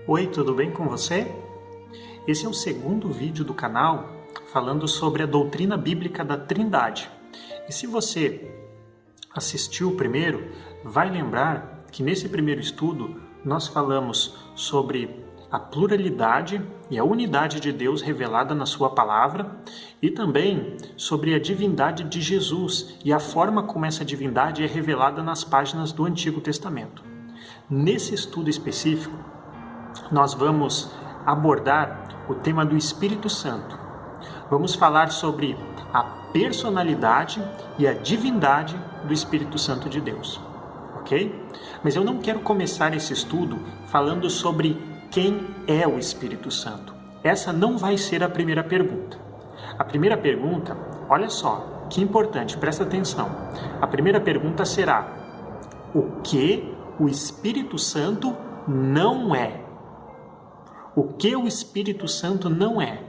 Oi, tudo bem com você? Esse é o segundo vídeo do canal falando sobre a doutrina bíblica da Trindade. E se você assistiu o primeiro, vai lembrar que nesse primeiro estudo nós falamos sobre a pluralidade e a unidade de Deus revelada na sua palavra e também sobre a divindade de Jesus e a forma como essa divindade é revelada nas páginas do Antigo Testamento. Nesse estudo específico, nós vamos abordar o tema do Espírito Santo. Vamos falar sobre a personalidade e a divindade do Espírito Santo de Deus, ok? Mas eu não quero começar esse estudo falando sobre quem é o Espírito Santo. Essa não vai ser a primeira pergunta. A primeira pergunta, olha só, que importante, presta atenção. A primeira pergunta será: o que o Espírito Santo não é? O que o Espírito Santo não é?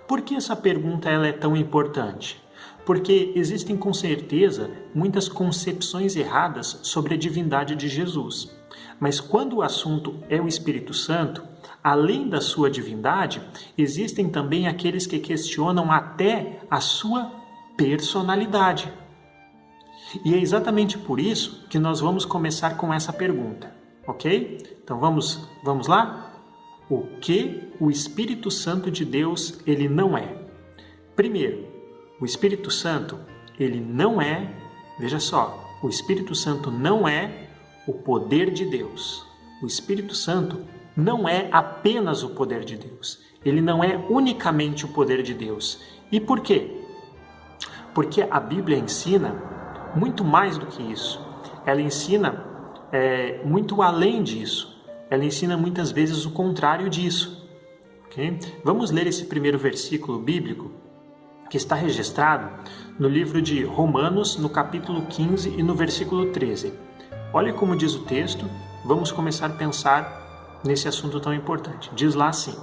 Por que essa pergunta ela é tão importante? Porque existem com certeza muitas concepções erradas sobre a divindade de Jesus. Mas quando o assunto é o Espírito Santo, além da sua divindade, existem também aqueles que questionam até a sua personalidade. E é exatamente por isso que nós vamos começar com essa pergunta, ok? Então vamos lá? O que o Espírito Santo de Deus ele não é? Primeiro, o Espírito Santo ele não é, veja só, o Espírito Santo não é o poder de Deus. O Espírito Santo não é apenas o poder de Deus. Ele não é unicamente o poder de Deus. E por quê? Porque a Bíblia ensina muito mais do que isso. Ela ensina muito além disso. Ela ensina muitas vezes o contrário disso. Okay? Vamos ler esse primeiro versículo bíblico que está registrado no livro de Romanos, no capítulo 15 e no versículo 13. Olha como diz o texto, vamos começar a pensar nesse assunto tão importante. Diz lá assim,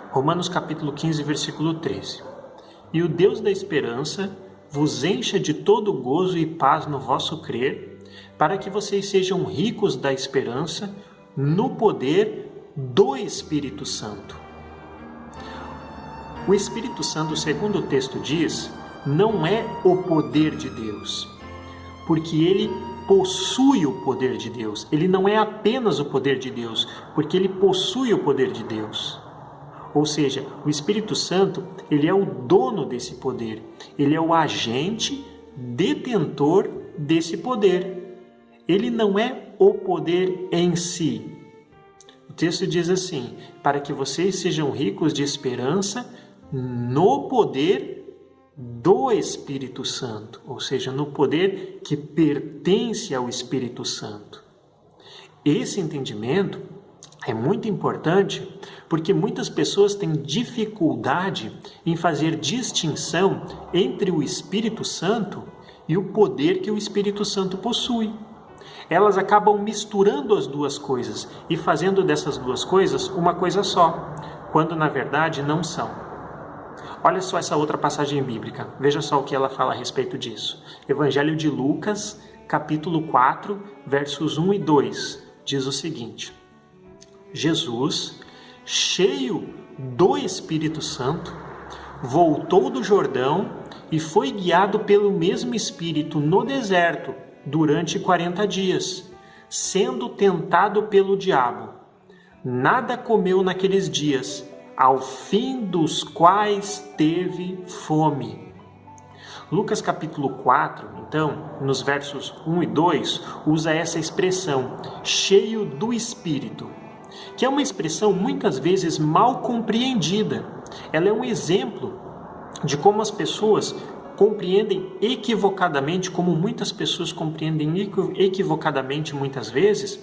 Romanos capítulo 15, versículo 13. E o Deus da esperança vos encha de todo gozo e paz no vosso crer, para que vocês sejam ricos da esperança no poder do Espírito Santo. O Espírito Santo, segundo o texto diz, não é o poder de Deus, porque ele possui o poder de Deus. Ele não é apenas o poder de Deus, porque ele possui o poder de Deus. Ou seja, o Espírito Santo, ele é o dono desse poder. Ele é o agente detentor desse poder. Ele não é o poder em si. O texto diz assim, para que vocês sejam ricos de esperança no poder do Espírito Santo, ou seja, no poder que pertence ao Espírito Santo. Esse entendimento é muito importante porque muitas pessoas têm dificuldade em fazer distinção entre o Espírito Santo e o poder que o Espírito Santo possui. Elas acabam misturando as duas coisas e fazendo dessas duas coisas uma coisa só, quando na verdade não são. Olha só essa outra passagem bíblica, veja só o que ela fala a respeito disso. Evangelho de Lucas, capítulo 4, versos 1 e 2, diz o seguinte: Jesus, cheio do Espírito Santo, voltou do Jordão e foi guiado pelo mesmo Espírito no deserto durante 40 dias, sendo tentado pelo diabo. Nada comeu naqueles dias, ao fim dos quais teve fome. Lucas capítulo 4, então, nos versos 1 e 2, usa essa expressão, cheio do Espírito, que é uma expressão muitas vezes mal compreendida. Ela é um exemplo de como as pessoas compreendem equivocadamente, como muitas pessoas compreendem equivocadamente muitas vezes,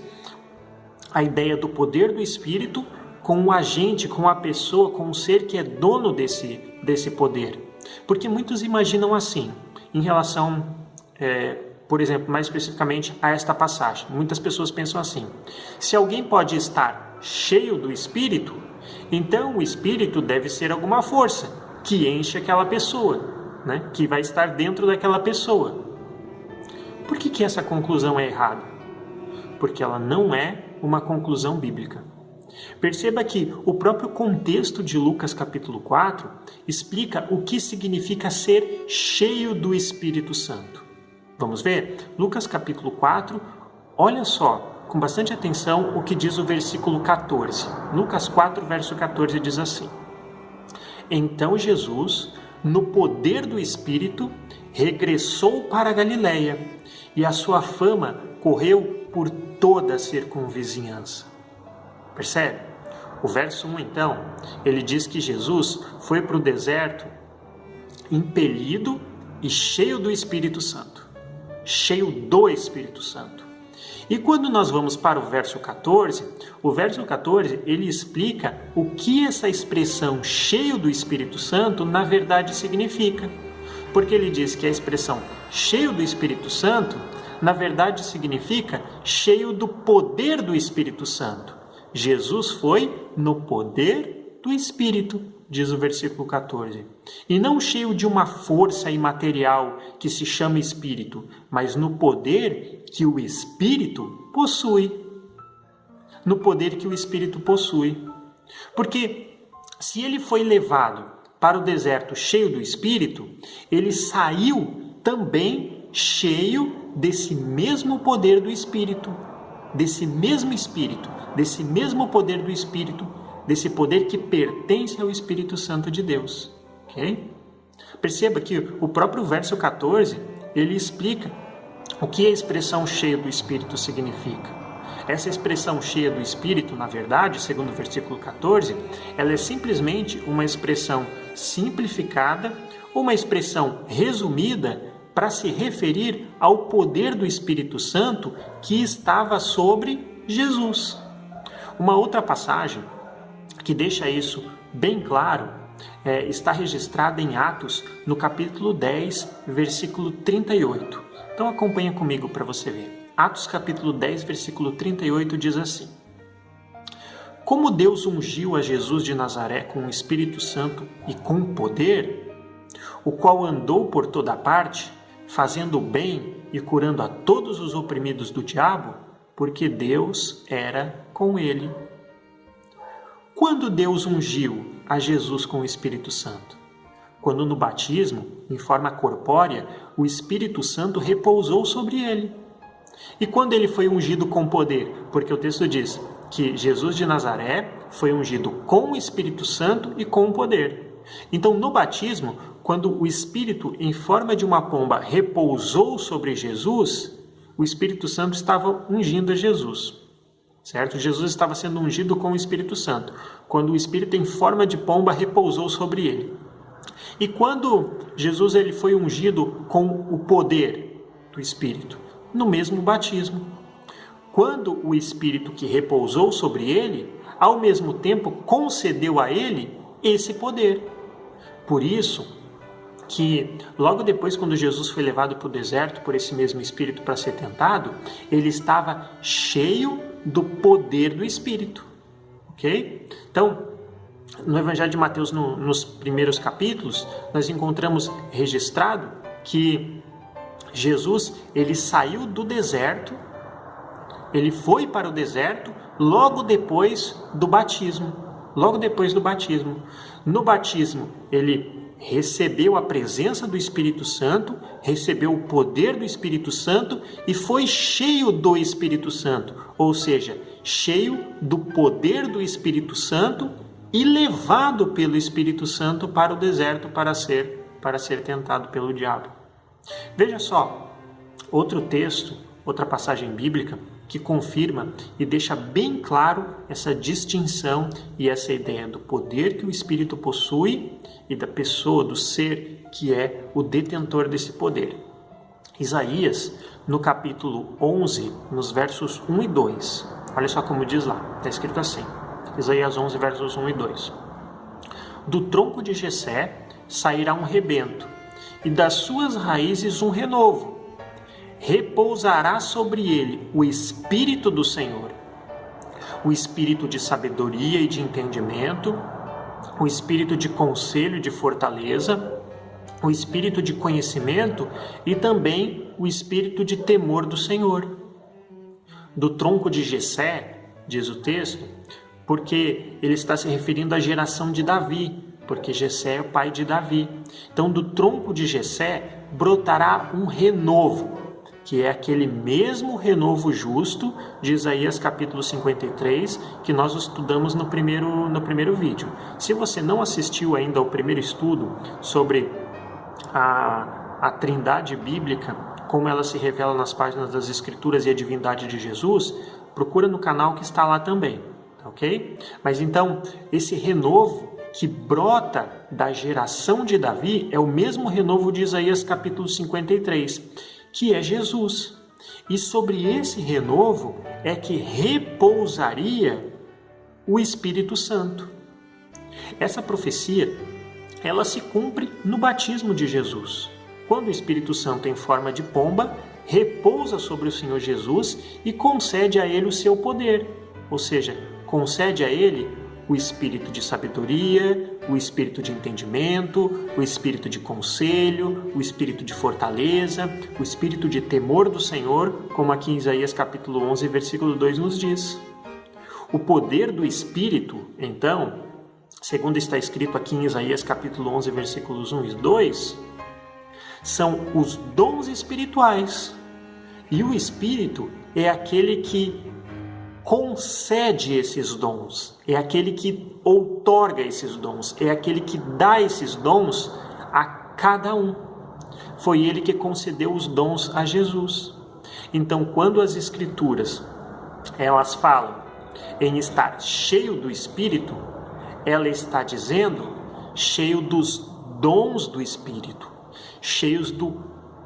a ideia do poder do Espírito com o agente, com a pessoa, com o ser que é dono desse poder. Porque muitos imaginam assim, em relação, por exemplo, mais especificamente a esta passagem. Muitas pessoas pensam assim, se alguém pode estar cheio do Espírito, então o Espírito deve ser alguma força que enche aquela pessoa, né? Que vai estar dentro daquela pessoa. Por que essa conclusão é errada? Porque ela não é uma conclusão bíblica. Perceba que o próprio contexto de Lucas capítulo 4 explica o que significa ser cheio do Espírito Santo. Vamos ver? Lucas capítulo 4, olha só, com bastante atenção o que diz o versículo 14. Lucas 4, verso 14 diz assim: Então Jesus, no poder do Espírito, regressou para a Galileia, e a sua fama correu por toda a circunvizinhança. Percebe? O verso 1, então, ele diz que Jesus foi para o deserto impelido e cheio do Espírito Santo. Cheio do Espírito Santo. E quando nós vamos para o verso 14 ele explica o que essa expressão cheio do Espírito Santo na verdade significa. Porque ele diz que a expressão cheio do Espírito Santo na verdade significa cheio do poder do Espírito Santo. Jesus foi no poder do Espírito, diz o versículo 14. E não cheio de uma força imaterial que se chama Espírito, mas no poder que o Espírito possui. No poder que o Espírito possui. Porque se ele foi levado para o deserto cheio do Espírito, ele saiu também cheio desse mesmo poder do Espírito. Desse mesmo Espírito, desse mesmo poder do Espírito, desse poder que pertence ao Espírito Santo de Deus. Ok? Perceba que o próprio verso 14, ele explica o que a expressão cheia do Espírito significa. Essa expressão cheia do Espírito, na verdade, segundo o versículo 14, ela é simplesmente uma expressão simplificada, uma expressão resumida para se referir ao poder do Espírito Santo que estava sobre Jesus. Uma outra passagem que deixa isso bem claro está registrada em Atos, no capítulo 10, versículo 38. Então acompanha comigo para você ver. Atos capítulo 10, versículo 38 diz assim: Como Deus ungiu a Jesus de Nazaré com o Espírito Santo e com poder, o qual andou por toda parte, fazendo o bem e curando a todos os oprimidos do diabo, porque Deus era com ele. Quando Deus ungiu a Jesus com o Espírito Santo? Quando no batismo, em forma corpórea, o Espírito Santo repousou sobre ele. E quando ele foi ungido com poder? Porque o texto diz que Jesus de Nazaré foi ungido com o Espírito Santo e com poder. Então, no batismo, quando o Espírito, em forma de uma pomba, repousou sobre Jesus, o Espírito Santo estava ungindo a Jesus. Certo? Jesus estava sendo ungido com o Espírito Santo, quando o Espírito, em forma de pomba, repousou sobre ele. E quando Jesus ele foi ungido com o poder do Espírito? No mesmo batismo. Quando o Espírito que repousou sobre ele, ao mesmo tempo concedeu a ele esse poder. Por isso que logo depois, quando Jesus foi levado para o deserto por esse mesmo Espírito para ser tentado, ele estava cheio do poder do Espírito. Ok? Então, no Evangelho de Mateus, nos primeiros capítulos, nós encontramos registrado que Jesus, ele saiu do deserto, ele foi para o deserto logo depois do batismo. Logo depois do batismo. No batismo, ele recebeu a presença do Espírito Santo, recebeu o poder do Espírito Santo e foi cheio do Espírito Santo, ou seja, cheio do poder do Espírito Santo e levado pelo Espírito Santo para o deserto para ser tentado pelo diabo. Veja só, outro texto, outra passagem bíblica que confirma e deixa bem claro essa distinção e essa ideia do poder que o Espírito possui e da pessoa, do ser que é o detentor desse poder. Isaías, no capítulo 11, nos versos 1 e 2. Olha só como diz lá, está escrito assim, Isaías 11, versos 1 e 2. Do tronco de Jessé sairá um rebento, e das suas raízes um renovo. Repousará sobre ele o Espírito do Senhor, o Espírito de sabedoria e de entendimento, o Espírito de conselho e de fortaleza, o Espírito de conhecimento e também o Espírito de temor do Senhor. Do tronco de Jessé diz o texto, porque ele está se referindo à geração de Davi, porque Jessé é o pai de Davi. Então, do tronco de Jessé brotará um renovo, que é aquele mesmo renovo justo de Isaías capítulo 53, que nós estudamos no primeiro vídeo. Se você não assistiu ainda ao primeiro estudo sobre a trindade bíblica, como ela se revela nas páginas das Escrituras e a divindade de Jesus, procura no canal que está lá também, ok? Mas então, esse renovo que brota da geração de Davi é o mesmo renovo de Isaías capítulo 53, que é Jesus. E sobre esse renovo é que repousaria o Espírito Santo. Essa profecia, ela se cumpre no batismo de Jesus. Quando o Espírito Santo, em forma de pomba, repousa sobre o Senhor Jesus e concede a ele o seu poder, ou seja, concede a ele o espírito de sabedoria, o espírito de entendimento, o espírito de conselho, o espírito de fortaleza, o espírito de temor do Senhor, como aqui em Isaías capítulo 11, versículo 2 nos diz. O poder do Espírito, então, segundo está escrito aqui em Isaías capítulo 11, versículos 1 e 2, são os dons espirituais. E o Espírito é aquele que concede esses dons, é aquele que outorga esses dons, é aquele que dá esses dons a cada um. Foi ele que concedeu os dons a Jesus. Então, quando as Escrituras elas falam em estar cheio do Espírito, ela está dizendo cheio dos dons do Espírito, cheios do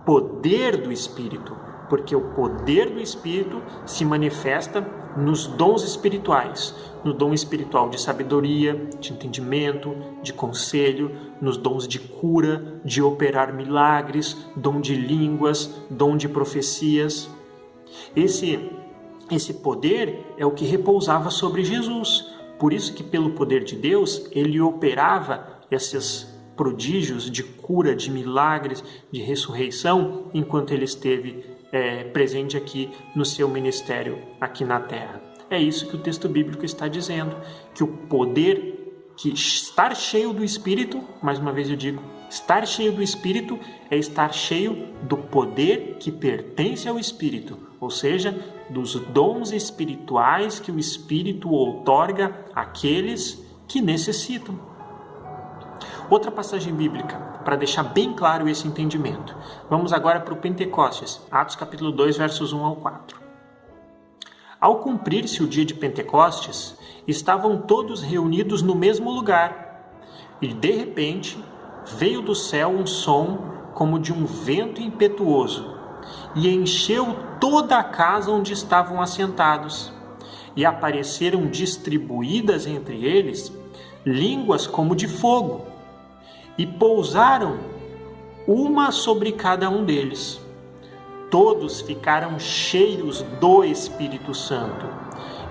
poder do Espírito, porque o poder do Espírito se manifesta nos dons espirituais, no dom espiritual de sabedoria, de entendimento, de conselho, nos dons de cura, de operar milagres, dom de línguas, dom de profecias. Esse poder é o que repousava sobre Jesus. Por isso que pelo poder de Deus, ele operava esses prodígios de cura, de milagres, de ressurreição, enquanto ele esteve presente aqui no seu ministério aqui na terra. É isso que o texto bíblico está dizendo, que o poder, que estar cheio do Espírito, mais uma vez eu digo, estar cheio do Espírito é estar cheio do poder que pertence ao Espírito, ou seja, dos dons espirituais que o Espírito outorga àqueles que necessitam. Outra passagem bíblica, para deixar bem claro esse entendimento. Vamos agora para o Pentecostes, Atos capítulo 2, versos 1 ao 4. Ao cumprir-se o dia de Pentecostes, estavam todos reunidos no mesmo lugar, e de repente veio do céu um som como de um vento impetuoso, e encheu toda a casa onde estavam assentados, e apareceram distribuídas entre eles línguas como de fogo, e pousaram uma sobre cada um deles. Todos ficaram cheios do Espírito Santo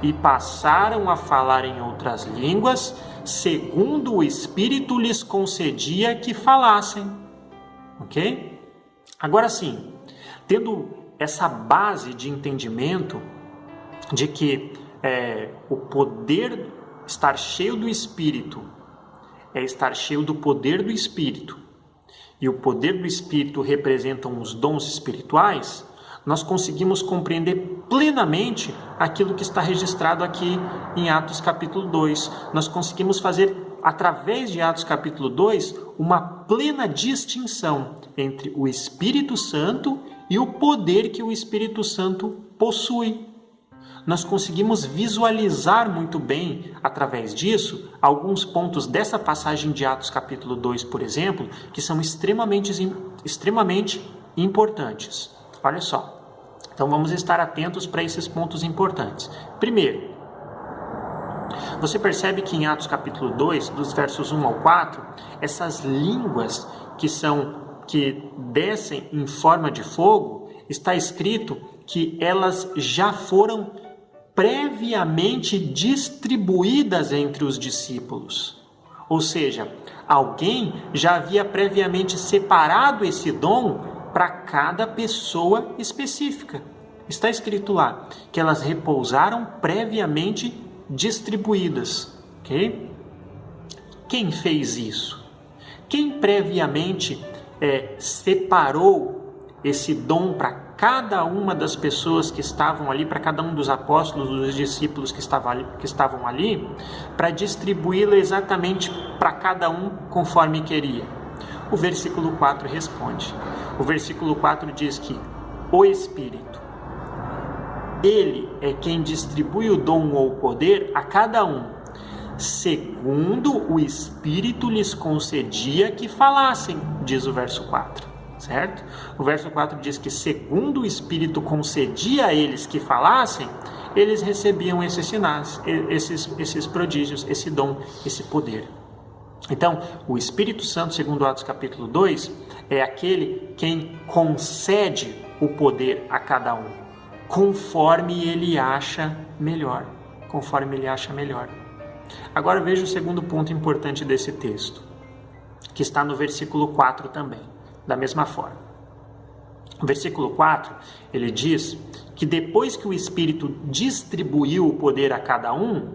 e passaram a falar em outras línguas, segundo o Espírito lhes concedia que falassem. Ok? Agora sim, tendo essa base de entendimento de que o poder, estar cheio do Espírito, é estar cheio do poder do Espírito, e o poder do Espírito representam os dons espirituais, nós conseguimos compreender plenamente aquilo que está registrado aqui em Atos capítulo 2. Nós conseguimos fazer, através de Atos capítulo 2, uma plena distinção entre o Espírito Santo e o poder que o Espírito Santo possui. Nós conseguimos visualizar muito bem, através disso, alguns pontos dessa passagem de Atos capítulo 2, por exemplo, que são extremamente importantes. Olha só. Então vamos estar atentos para esses pontos importantes. Primeiro, você percebe que em Atos capítulo 2, dos versos 1 ao 4, essas línguas que descem em forma de fogo, está escrito que elas já foram previamente distribuídas entre os discípulos. Ou seja, alguém já havia previamente separado esse dom para cada pessoa específica. Está escrito lá que elas repousaram previamente distribuídas, ok? Quem fez isso? Quem previamente separou esse dom para cada uma das pessoas que estavam ali, para cada um dos apóstolos, dos discípulos que estavam ali, para distribuí-lo exatamente para cada um conforme queria? O versículo 4 responde. O versículo 4 diz que o Espírito, ele é quem distribui o dom ou o poder a cada um, segundo o Espírito lhes concedia que falassem, diz o verso 4, certo? O verso 4 diz que segundo o Espírito concedia a eles que falassem, eles recebiam esses sinais, esses prodígios, esse dom, esse poder. Então, o Espírito Santo, segundo Atos capítulo 2, é aquele quem concede o poder a cada um, conforme ele acha melhor, Agora veja o segundo ponto importante desse texto, que está no versículo 4 também, da mesma forma. O versículo 4, ele diz que depois que o Espírito distribuiu o poder a cada um,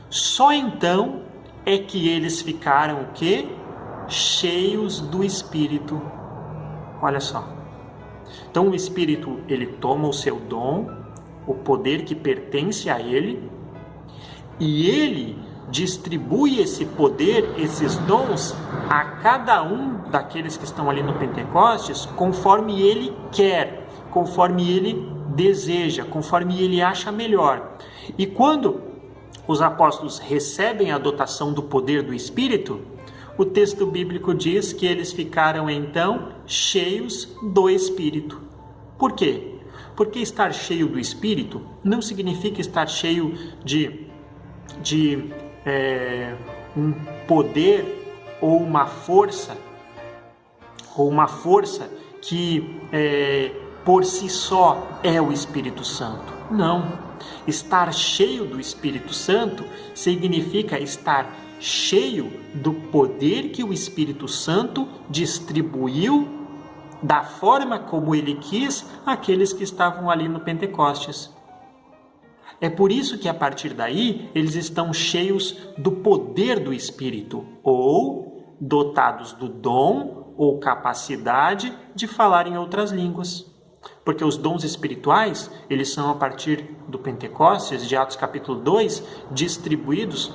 só então é que eles ficaram o quê? Cheios do Espírito. Olha só. Então o Espírito, ele toma o seu dom, o poder que pertence a ele, e ele distribui esse poder, esses dons, a cada um daqueles que estão ali no Pentecostes, conforme ele quer, conforme ele deseja, conforme ele acha melhor. E quando os apóstolos recebem a dotação do poder do Espírito, o texto bíblico diz que eles ficaram então cheios do Espírito. Por quê? Porque estar cheio do Espírito não significa estar cheio de um poder ou uma força que por si só é o Espírito Santo. Não. Estar cheio do Espírito Santo significa estar cheio do poder que o Espírito Santo distribuiu da forma como ele quis àqueles que estavam ali no Pentecostes. É por isso que a partir daí eles estão cheios do poder do Espírito, ou dotados do dom ou capacidade de falar em outras línguas. Porque os dons espirituais, eles são a partir do Pentecostes, de Atos capítulo 2, distribuídos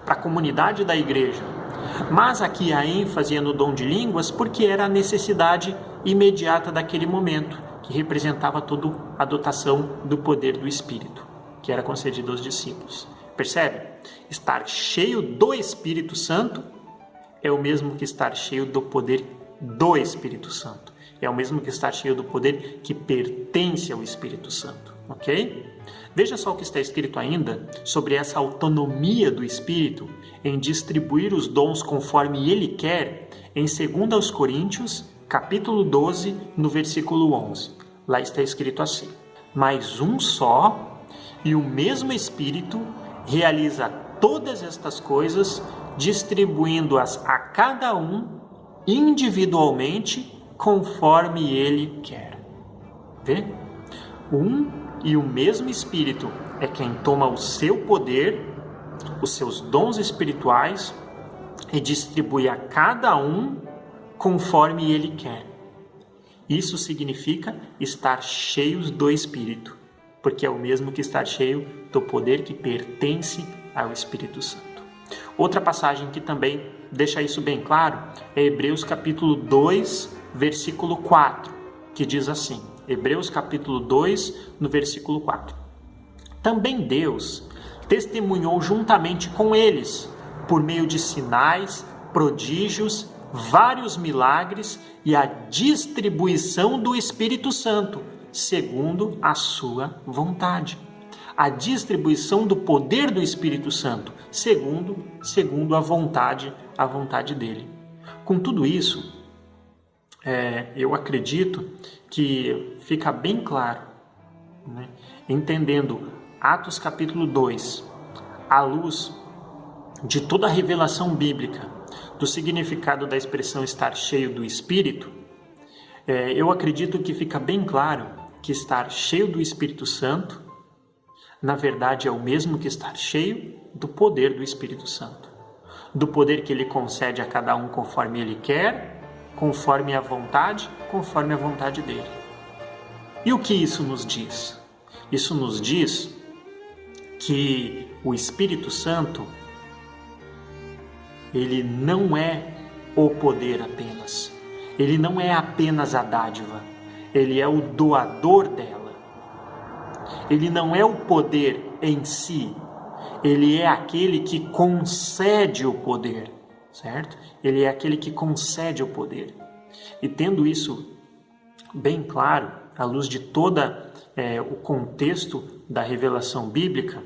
para a comunidade da igreja. Mas aqui a ênfase é no dom de línguas porque era a necessidade imediata daquele momento, que representava toda a dotação do poder do Espírito, que era concedido aos discípulos. Percebe? Estar cheio do Espírito Santo é o mesmo que estar cheio do poder do Espírito Santo. É o mesmo que estar cheio do poder que pertence ao Espírito Santo. Ok? Veja só o que está escrito ainda sobre essa autonomia do Espírito em distribuir os dons conforme ele quer em 2 Coríntios, capítulo 12, no versículo 11. Lá está escrito assim: mas um só e o mesmo Espírito realiza todas estas coisas, distribuindo-as a cada um individualmente, conforme ele quer. Vê? Um e o mesmo Espírito é quem toma o seu poder, os seus dons espirituais, e distribui a cada um conforme ele quer. Isso significa estar cheios do Espírito, porque é o mesmo que estar cheio do poder que pertence ao Espírito Santo. Outra passagem que também deixa isso bem claro é Hebreus capítulo 2, versículo 4, que diz assim, Hebreus capítulo 2, no versículo 4. Também Deus testemunhou juntamente com eles, por meio de sinais, prodígios, vários milagres e a distribuição do Espírito Santo, segundo a sua vontade. A distribuição do poder do Espírito Santo, segundo a vontade dele. Com tudo isso, eu acredito que fica bem claro, né? Entendendo Atos capítulo 2, à luz de toda a revelação bíblica do significado da expressão estar cheio do Espírito, eu acredito que fica bem claro que estar cheio do Espírito Santo, na verdade, é o mesmo que estar cheio do poder do Espírito Santo. Do poder que ele concede a cada um conforme ele quer, conforme a vontade dele. E o que isso nos diz? Isso nos diz que o Espírito Santo, ele não é o poder apenas. Ele não é apenas a dádiva. Ele é o doador dela. Ele não é o poder em si. Ele é aquele que concede o poder, certo? Ele é aquele que concede o poder. E tendo isso bem claro, à luz de toda o contexto da revelação bíblica,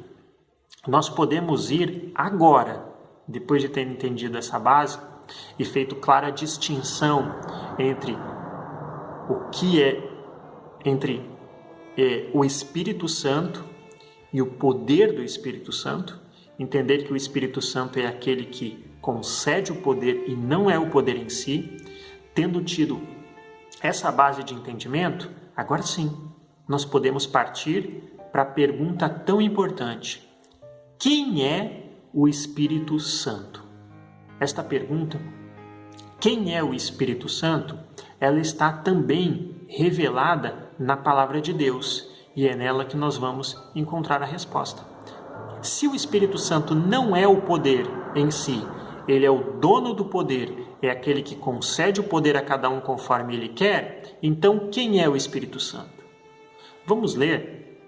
nós podemos ir agora, depois de ter entendido essa base e feito clara distinção entre o que entre o Espírito Santo e o poder do Espírito Santo, entender que o Espírito Santo é aquele que concede o poder e não é o poder em si. Tendo tido essa base de entendimento, agora sim, nós podemos partir para a pergunta tão importante: quem é o Espírito Santo? Esta pergunta, quem é o Espírito Santo, ela está também revelada na Palavra de Deus, e é nela que nós vamos encontrar a resposta. Se o Espírito Santo não é o poder em si, ele é o dono do poder, é aquele que concede o poder a cada um conforme ele quer, então quem é o Espírito Santo? Vamos ler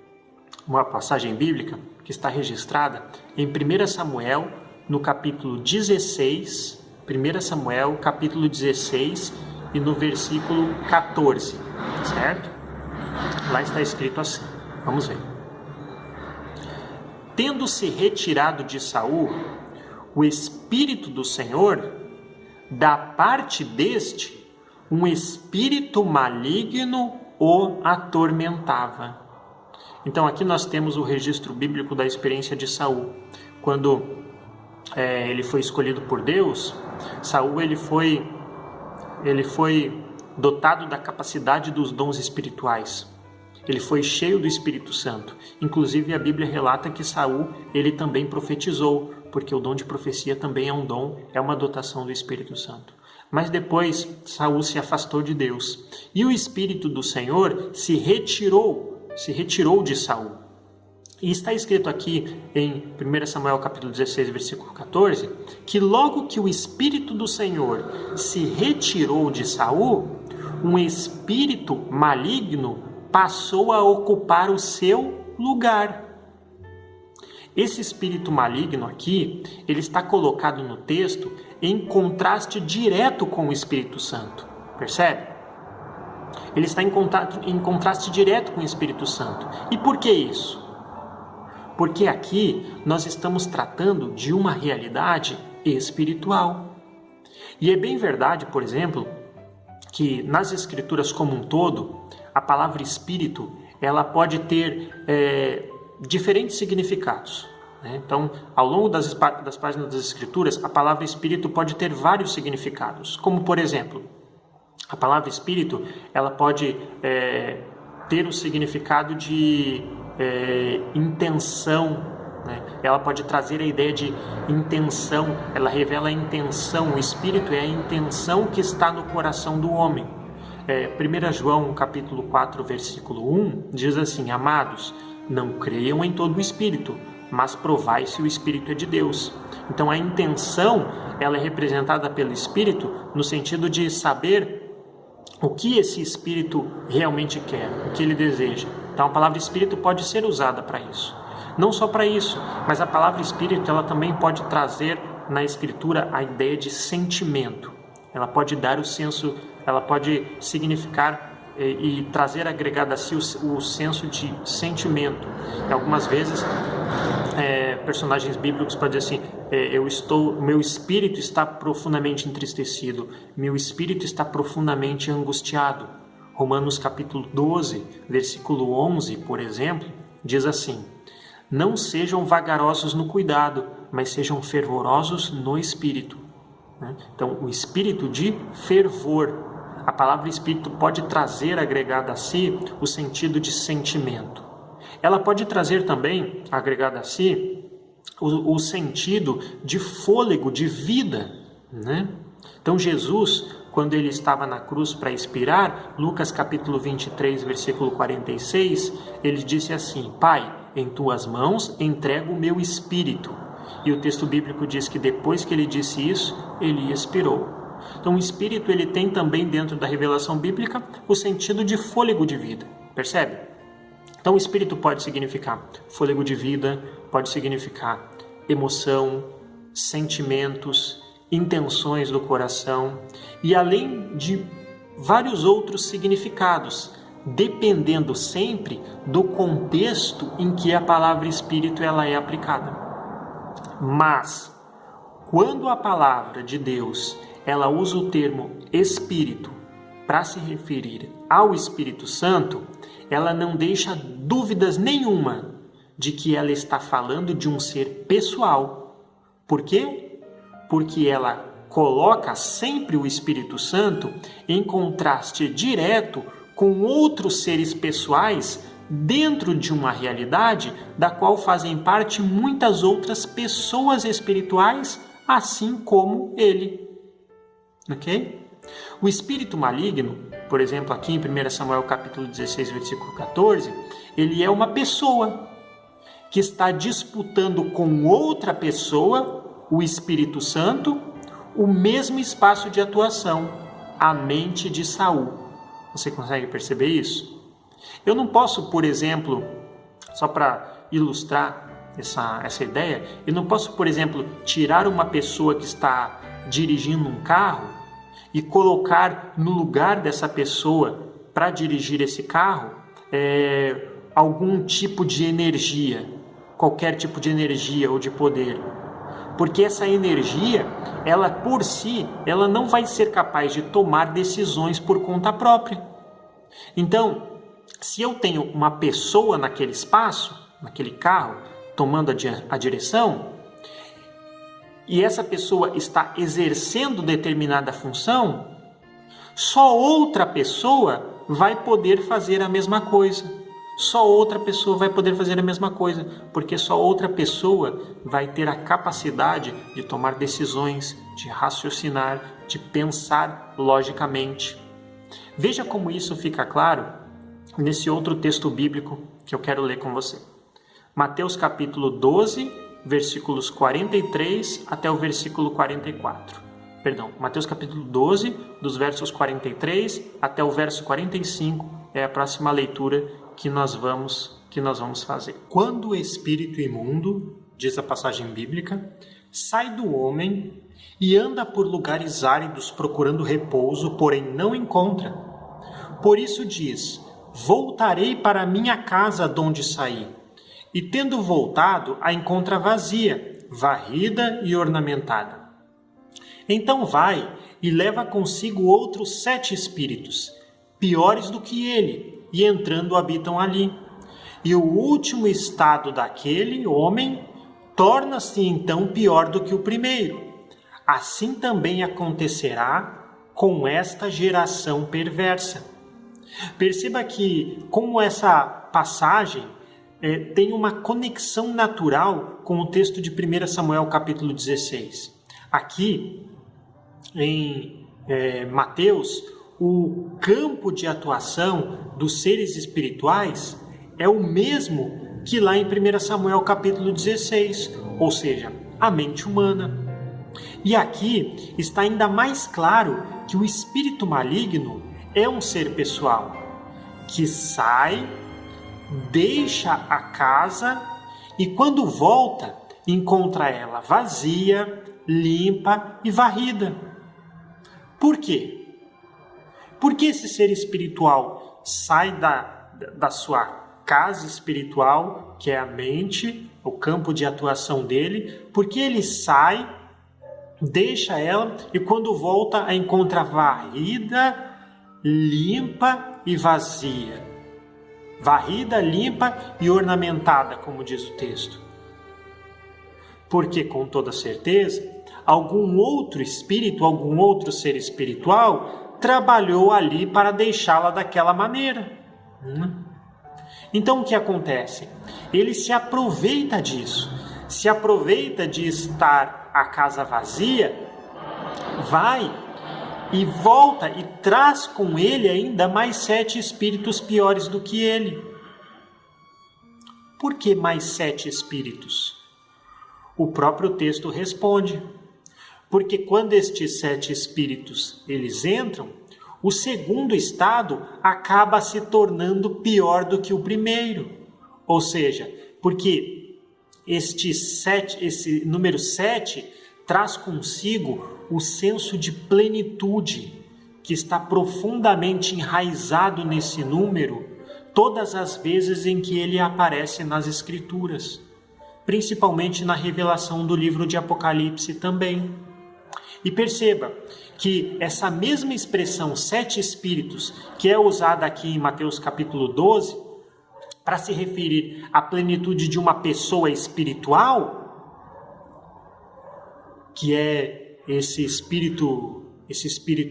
uma passagem bíblica que está registrada em 1 Samuel, no capítulo 16, 1 Samuel, capítulo 16, e no versículo 14, certo? Lá está escrito assim, vamos ver. Tendo-se retirado de Saul, o Espírito do Senhor, da parte deste, um espírito maligno o atormentava. Então aqui nós temos o registro bíblico da experiência de Saul. Quando ele foi escolhido por Deus, Saul ele foi dotado da capacidade dos dons espirituais. Ele foi cheio do Espírito Santo. Inclusive a Bíblia relata que Saul ele também profetizou, porque o dom de profecia também é um dom, é uma dotação do Espírito Santo. Mas depois Saul se afastou de Deus e o Espírito do Senhor se retirou de Saul. E está escrito aqui em 1 Samuel capítulo 16, versículo 14, que logo que o Espírito do Senhor se retirou de Saul, um espírito maligno passou a ocupar o seu lugar. Esse espírito maligno aqui, ele está colocado no texto em contraste direto com o Espírito Santo. Percebe? Ele está em contraste direto com o Espírito Santo. E por que isso? Porque aqui nós estamos tratando de uma realidade espiritual. E é bem verdade, por exemplo, que nas Escrituras como um todo, a palavra Espírito, ela pode ter diferentes significados. Né? Então, ao longo das páginas das Escrituras, a palavra Espírito pode ter vários significados. Como, por exemplo, a palavra Espírito, ela pode ter o significado de intenção, né? Ela pode trazer a ideia de intenção, ela revela a intenção, o Espírito é a intenção que está no coração do homem. 1 João capítulo 4, versículo 1, diz assim: Amados, não creiam em todo o Espírito, mas provai se o Espírito é de Deus. Então a intenção, ela é representada pelo Espírito no sentido de saber o que esse Espírito realmente quer, o que ele deseja. Então a palavra Espírito pode ser usada para isso. Não só para isso, mas a palavra Espírito ela também pode trazer na Escritura a ideia de sentimento. Ela pode dar o senso, ela pode significar e trazer agregado a si o senso de sentimento. E algumas vezes personagens bíblicos podem dizer assim: meu espírito está profundamente entristecido, meu espírito está profundamente angustiado. Romanos capítulo 12, versículo 11, por exemplo, diz assim: Não sejam vagarosos no cuidado, mas sejam fervorosos no espírito. Então, o espírito de fervor. a palavra espírito pode trazer agregada a si o sentido de sentimento. Ela pode trazer também, agregada a si, o sentido de fôlego, de vida, né? Então Jesus, quando ele estava na cruz para expirar, Lucas capítulo 23, versículo 46, ele disse assim: Pai, em tuas mãos entrego o meu espírito. E o texto bíblico diz que depois que ele disse isso, ele expirou. Então o espírito ele tem também dentro da revelação bíblica o sentido de fôlego de vida, percebe? Então o espírito pode significar fôlego de vida, pode significar emoção, sentimentos, intenções do coração e além de vários outros significados, dependendo sempre do contexto em que a palavra espírito ela é aplicada. Mas quando a palavra de Deus ela usa o termo espírito para se referir ao Espírito Santo, ela não deixa dúvidas nenhuma de que ela está falando de um ser pessoal. Por quê? Porque ela coloca sempre o Espírito Santo em contraste direto com outros seres pessoais dentro de uma realidade da qual fazem parte muitas outras pessoas espirituais, assim como ele. Ok? O espírito maligno, por exemplo, aqui em 1 Samuel capítulo 16, versículo 14, ele é uma pessoa que está disputando com outra pessoa, o Espírito Santo, o mesmo espaço de atuação, a mente de Saul. Você consegue perceber isso? Eu não posso, por exemplo, só para ilustrar essa ideia, eu não posso, por exemplo, tirar uma pessoa que está dirigindo um carro e colocar no lugar dessa pessoa para dirigir esse carro algum tipo de energia, qualquer tipo de energia ou de poder. Porque essa energia, ela por si, ela não vai ser capaz de tomar decisões por conta própria. Então, se eu tenho uma pessoa naquele espaço, naquele carro, tomando a direção, e essa pessoa está exercendo determinada função, só outra pessoa vai poder fazer a mesma coisa. Só outra pessoa vai poder fazer a mesma coisa, porque só outra pessoa vai ter a capacidade de tomar decisões, de raciocinar, de pensar logicamente. Veja como isso fica claro nesse outro texto bíblico que eu quero ler com você. Mateus capítulo 12, versículos 43 até o versículo 44. Perdão, Mateus capítulo 12, dos versos 43 até o verso 45, é a próxima leitura que nós vamos fazer. Quando o espírito imundo, diz a passagem bíblica, sai do homem e anda por lugares áridos procurando repouso, porém não encontra. Por isso diz: voltarei para minha casa de onde saí. E tendo voltado, a encontra vazia, varrida e ornamentada. Então vai e leva consigo outros 7 espíritos, piores do que ele, e entrando habitam ali. E o último estado daquele homem torna-se então pior do que o primeiro. Assim também acontecerá com esta geração perversa. Perceba que, como essa passagem tem uma conexão natural com o texto de 1 Samuel capítulo 16. Aqui, em Mateus, o campo de atuação dos seres espirituais é o mesmo que lá em 1 Samuel capítulo 16, ou seja, a mente humana. E aqui está ainda mais claro que o espírito maligno é um ser pessoal, que sai, deixa a casa e quando volta, encontra ela vazia, limpa e varrida. Por quê? Porque esse ser espiritual sai da sua casa espiritual, que é a mente, o campo de atuação dele, porque ele sai, deixa ela e quando volta a encontra varrida, limpa e vazia. Varrida, limpa e ornamentada, como diz o texto. Porque, com toda certeza, algum outro espírito, algum outro ser espiritual trabalhou ali para deixá-la daquela maneira. Então o que acontece? Ele se aproveita disso, se aproveita de estar a casa vazia, vai e volta e traz com ele ainda mais 7 espíritos piores do que ele. Por que mais 7 espíritos? O próprio texto responde. Porque quando estes 7 espíritos eles entram, o segundo estado acaba se tornando pior do que o primeiro. Ou seja, porque esse número 7 traz consigo o senso de plenitude que está profundamente enraizado nesse número todas as vezes em que ele aparece nas Escrituras, principalmente na revelação do livro de Apocalipse também. E perceba que essa mesma expressão 7 espíritos, que é usada aqui em Mateus capítulo 12, para se referir à plenitude de uma pessoa espiritual, que é esse espírito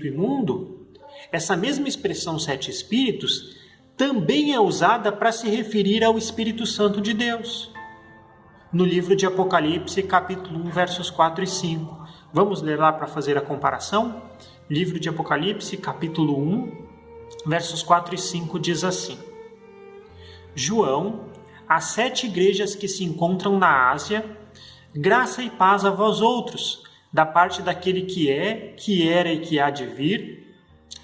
imundo, essa mesma expressão 7 espíritos também é usada para se referir ao Espírito Santo de Deus. No livro de Apocalipse, capítulo 1, versos 4 e 5. Vamos ler lá para fazer a comparação? Livro de Apocalipse, capítulo 1, versos 4 e 5 diz assim: João, às 7 igrejas que se encontram na Ásia, graça e paz a vós outros, da parte daquele que é, que era e que há de vir,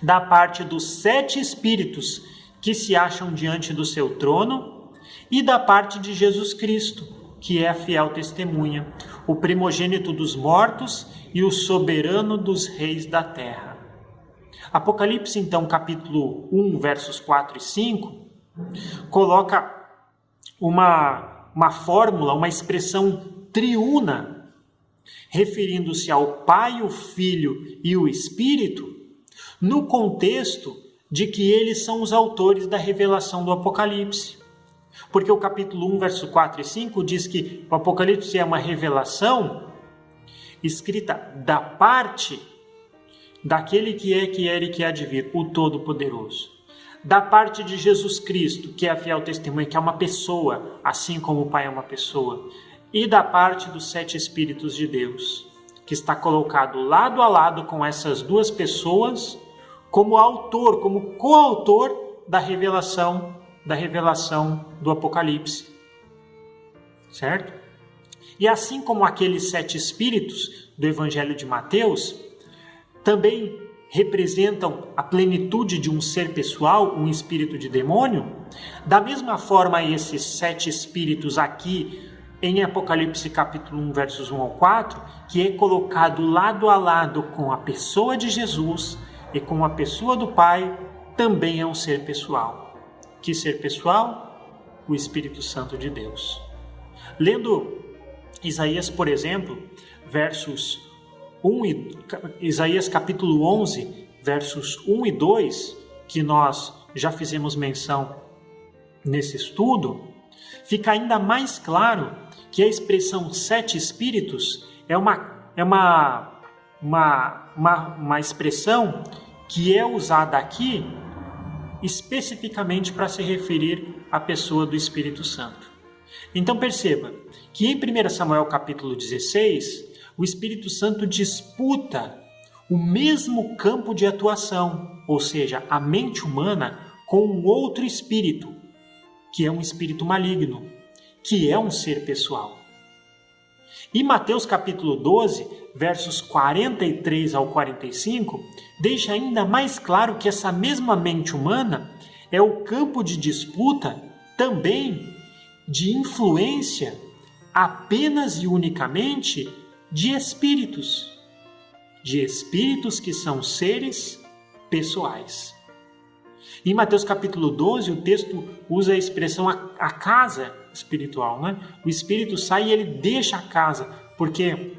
da parte dos 7 espíritos que se acham diante do seu trono, e da parte de Jesus Cristo, que é a fiel testemunha, o primogênito dos mortos e o soberano dos reis da terra. Apocalipse, então, capítulo 1, versos 4 e 5, coloca uma fórmula, uma expressão triuna, referindo-se ao Pai, o Filho e o Espírito, no contexto de que eles são os autores da revelação do Apocalipse. Porque o capítulo 1, verso 4 e 5 diz que o Apocalipse é uma revelação escrita da parte daquele que é, que era e que há de vir, o Todo-Poderoso. Da parte de Jesus Cristo, que é a fiel testemunha, que é uma pessoa, assim como o Pai é uma pessoa. E da parte dos 7 Espíritos de Deus, que está colocado lado a lado com essas duas pessoas, como autor, como coautor da revelação do Apocalipse. Certo? E assim como aqueles 7 espíritos do Evangelho de Mateus também representam a plenitude de um ser pessoal, um espírito de demônio, da mesma forma esses 7 espíritos aqui em Apocalipse capítulo 1, versos 1 ao 4, que é colocado lado a lado com a pessoa de Jesus e com a pessoa do Pai, também é um ser pessoal. Que ser pessoal? O Espírito Santo de Deus. Lendo Isaías, por exemplo, Isaías capítulo 11, versos 1 e 2, que nós já fizemos menção nesse estudo, fica ainda mais claro que a expressão 7 espíritos é uma expressão que é usada aqui especificamente para se referir à pessoa do Espírito Santo. Então perceba que em 1 Samuel capítulo 16, o Espírito Santo disputa o mesmo campo de atuação, ou seja, a mente humana com um outro espírito, que é um espírito maligno, que é um ser pessoal. E Mateus capítulo 12, versos 43 ao 45, deixa ainda mais claro que essa mesma mente humana é o campo de disputa também de influência apenas e unicamente de espíritos que são seres pessoais. Em Mateus capítulo 12, o texto usa a expressão a casa espiritual, né? O espírito sai e ele deixa a casa, porque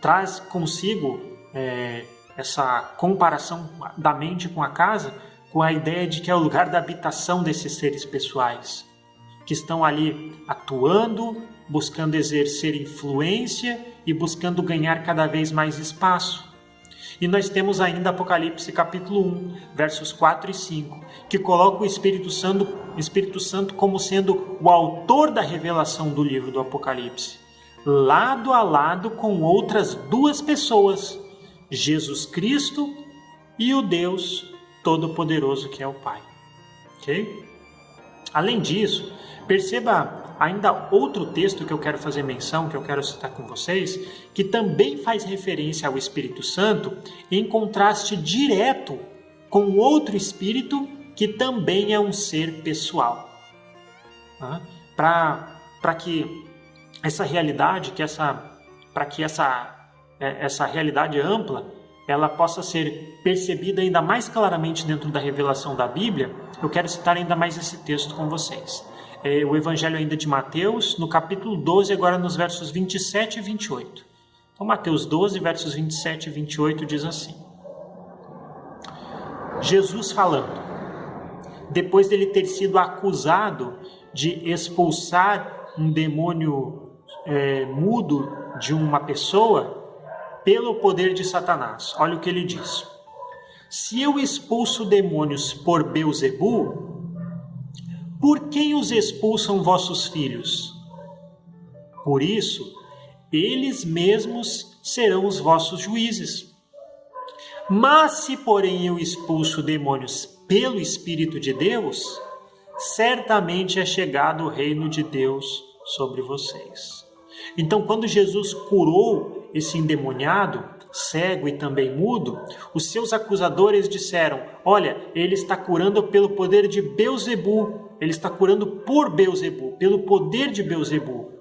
traz consigo essa comparação da mente com a casa, com a ideia de que é o lugar da habitação desses seres pessoais, que estão ali atuando, buscando exercer influência e buscando ganhar cada vez mais espaço. E nós temos ainda Apocalipse capítulo 1, versos 4 e 5, que coloca o Espírito Santo como sendo o autor da revelação do livro do Apocalipse, lado a lado com outras duas pessoas, Jesus Cristo e o Deus Todo-Poderoso que é o Pai. Ok? Além disso, perceba ainda outro texto que eu quero fazer menção, que eu quero citar com vocês, que também faz referência ao Espírito Santo em contraste direto com outro Espírito que também é um ser pessoal. Para que essa realidade, essa realidade ampla, ela possa ser percebida ainda mais claramente dentro da revelação da Bíblia, eu quero citar ainda mais esse texto com vocês. O Evangelho ainda de Mateus, no capítulo 12, agora nos versos 27 e 28. Então, Mateus 12, versos 27 e 28 diz assim: Jesus falando, depois dele ter sido acusado de expulsar um demônio mudo de uma pessoa, pelo poder de Satanás. Olha o que ele diz. Se eu expulso demônios por Beelzebu, por quem os expulsam vossos filhos? Por isso, eles mesmos serão os vossos juízes. Mas se, porém, eu expulso demônios pelo Espírito de Deus, certamente é chegado o reino de Deus sobre vocês. Então, quando Jesus curou esse endemoniado, cego e também mudo, os seus acusadores disseram: olha, ele está curando pelo poder de Beelzebu, ele está curando por Beelzebu, pelo poder de Beelzebu.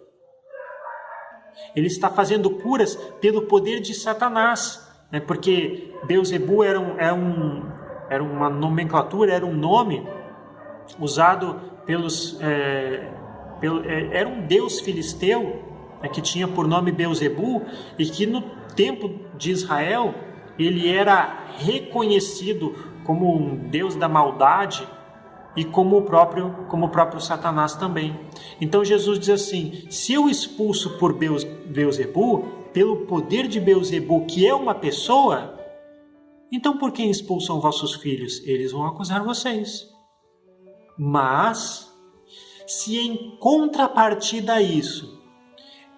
Ele está fazendo curas pelo poder de Satanás, porque Beelzebu era uma nomenclatura, era um nome usado era um deus filisteu, que tinha por nome Beelzebu, e que no tempo de Israel ele era reconhecido como um deus da maldade e como o próprio Satanás também. Então Jesus diz assim: se eu expulso por Beelzebu, pelo poder de Beelzebu, que é uma pessoa, então por quem expulsam vossos filhos? Eles vão acusar vocês. Mas se em contrapartida a isso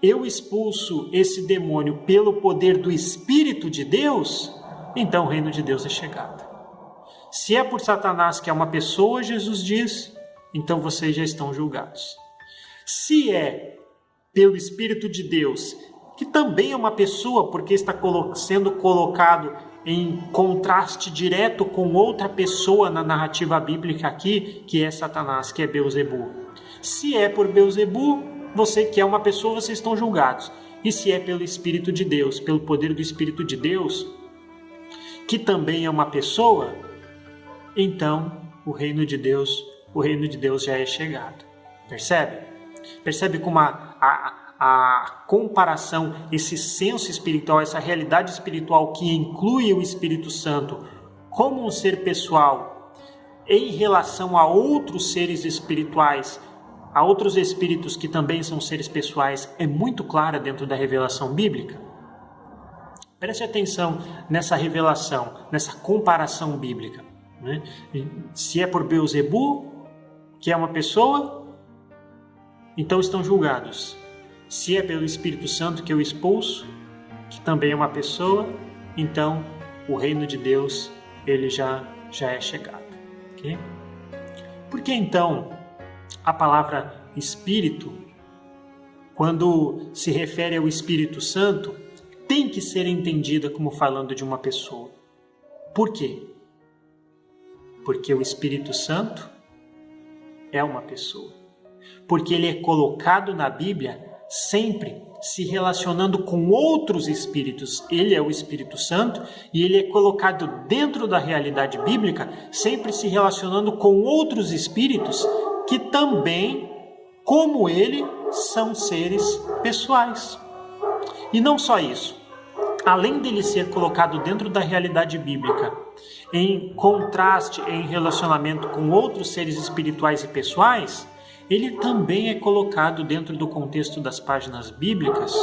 eu expulso esse demônio pelo poder do Espírito de Deus, então o reino de Deus é chegado. Se é por Satanás, que é uma pessoa, Jesus diz, então vocês já estão julgados. Se é pelo Espírito de Deus, que também é uma pessoa, porque está sendo colocado em contraste direto com outra pessoa na narrativa bíblica aqui, que é Satanás, que é Beelzebu. Se é por Beelzebu, você que é uma pessoa, vocês estão julgados. E se é pelo Espírito de Deus, pelo poder do Espírito de Deus, que também é uma pessoa, então o reino de Deus já é chegado. Percebe? Percebe como a comparação, esse senso espiritual, essa realidade espiritual que inclui o Espírito Santo como um ser pessoal em relação a outros seres espirituais, a outros espíritos que também são seres pessoais, é muito clara dentro da revelação bíblica? Preste atenção nessa revelação, nessa comparação bíblica. Se é por Beelzebu, que é uma pessoa, então estão julgados. Se é pelo Espírito Santo que eu expulso, que também é uma pessoa, então o reino de Deus ele já é chegado. Okay? Por que então a palavra Espírito, quando se refere ao Espírito Santo, tem que ser entendida como falando de uma pessoa? Por quê? Porque o Espírito Santo é uma pessoa. Porque ele é colocado na Bíblia sempre se relacionando com outros espíritos. Ele é o Espírito Santo e ele é colocado dentro da realidade bíblica sempre se relacionando com outros espíritos que também, como ele, são seres pessoais. E não só isso. Além dele ser colocado dentro da realidade bíblica, em contraste, em relacionamento com outros seres espirituais e pessoais, ele também é colocado dentro do contexto das páginas bíblicas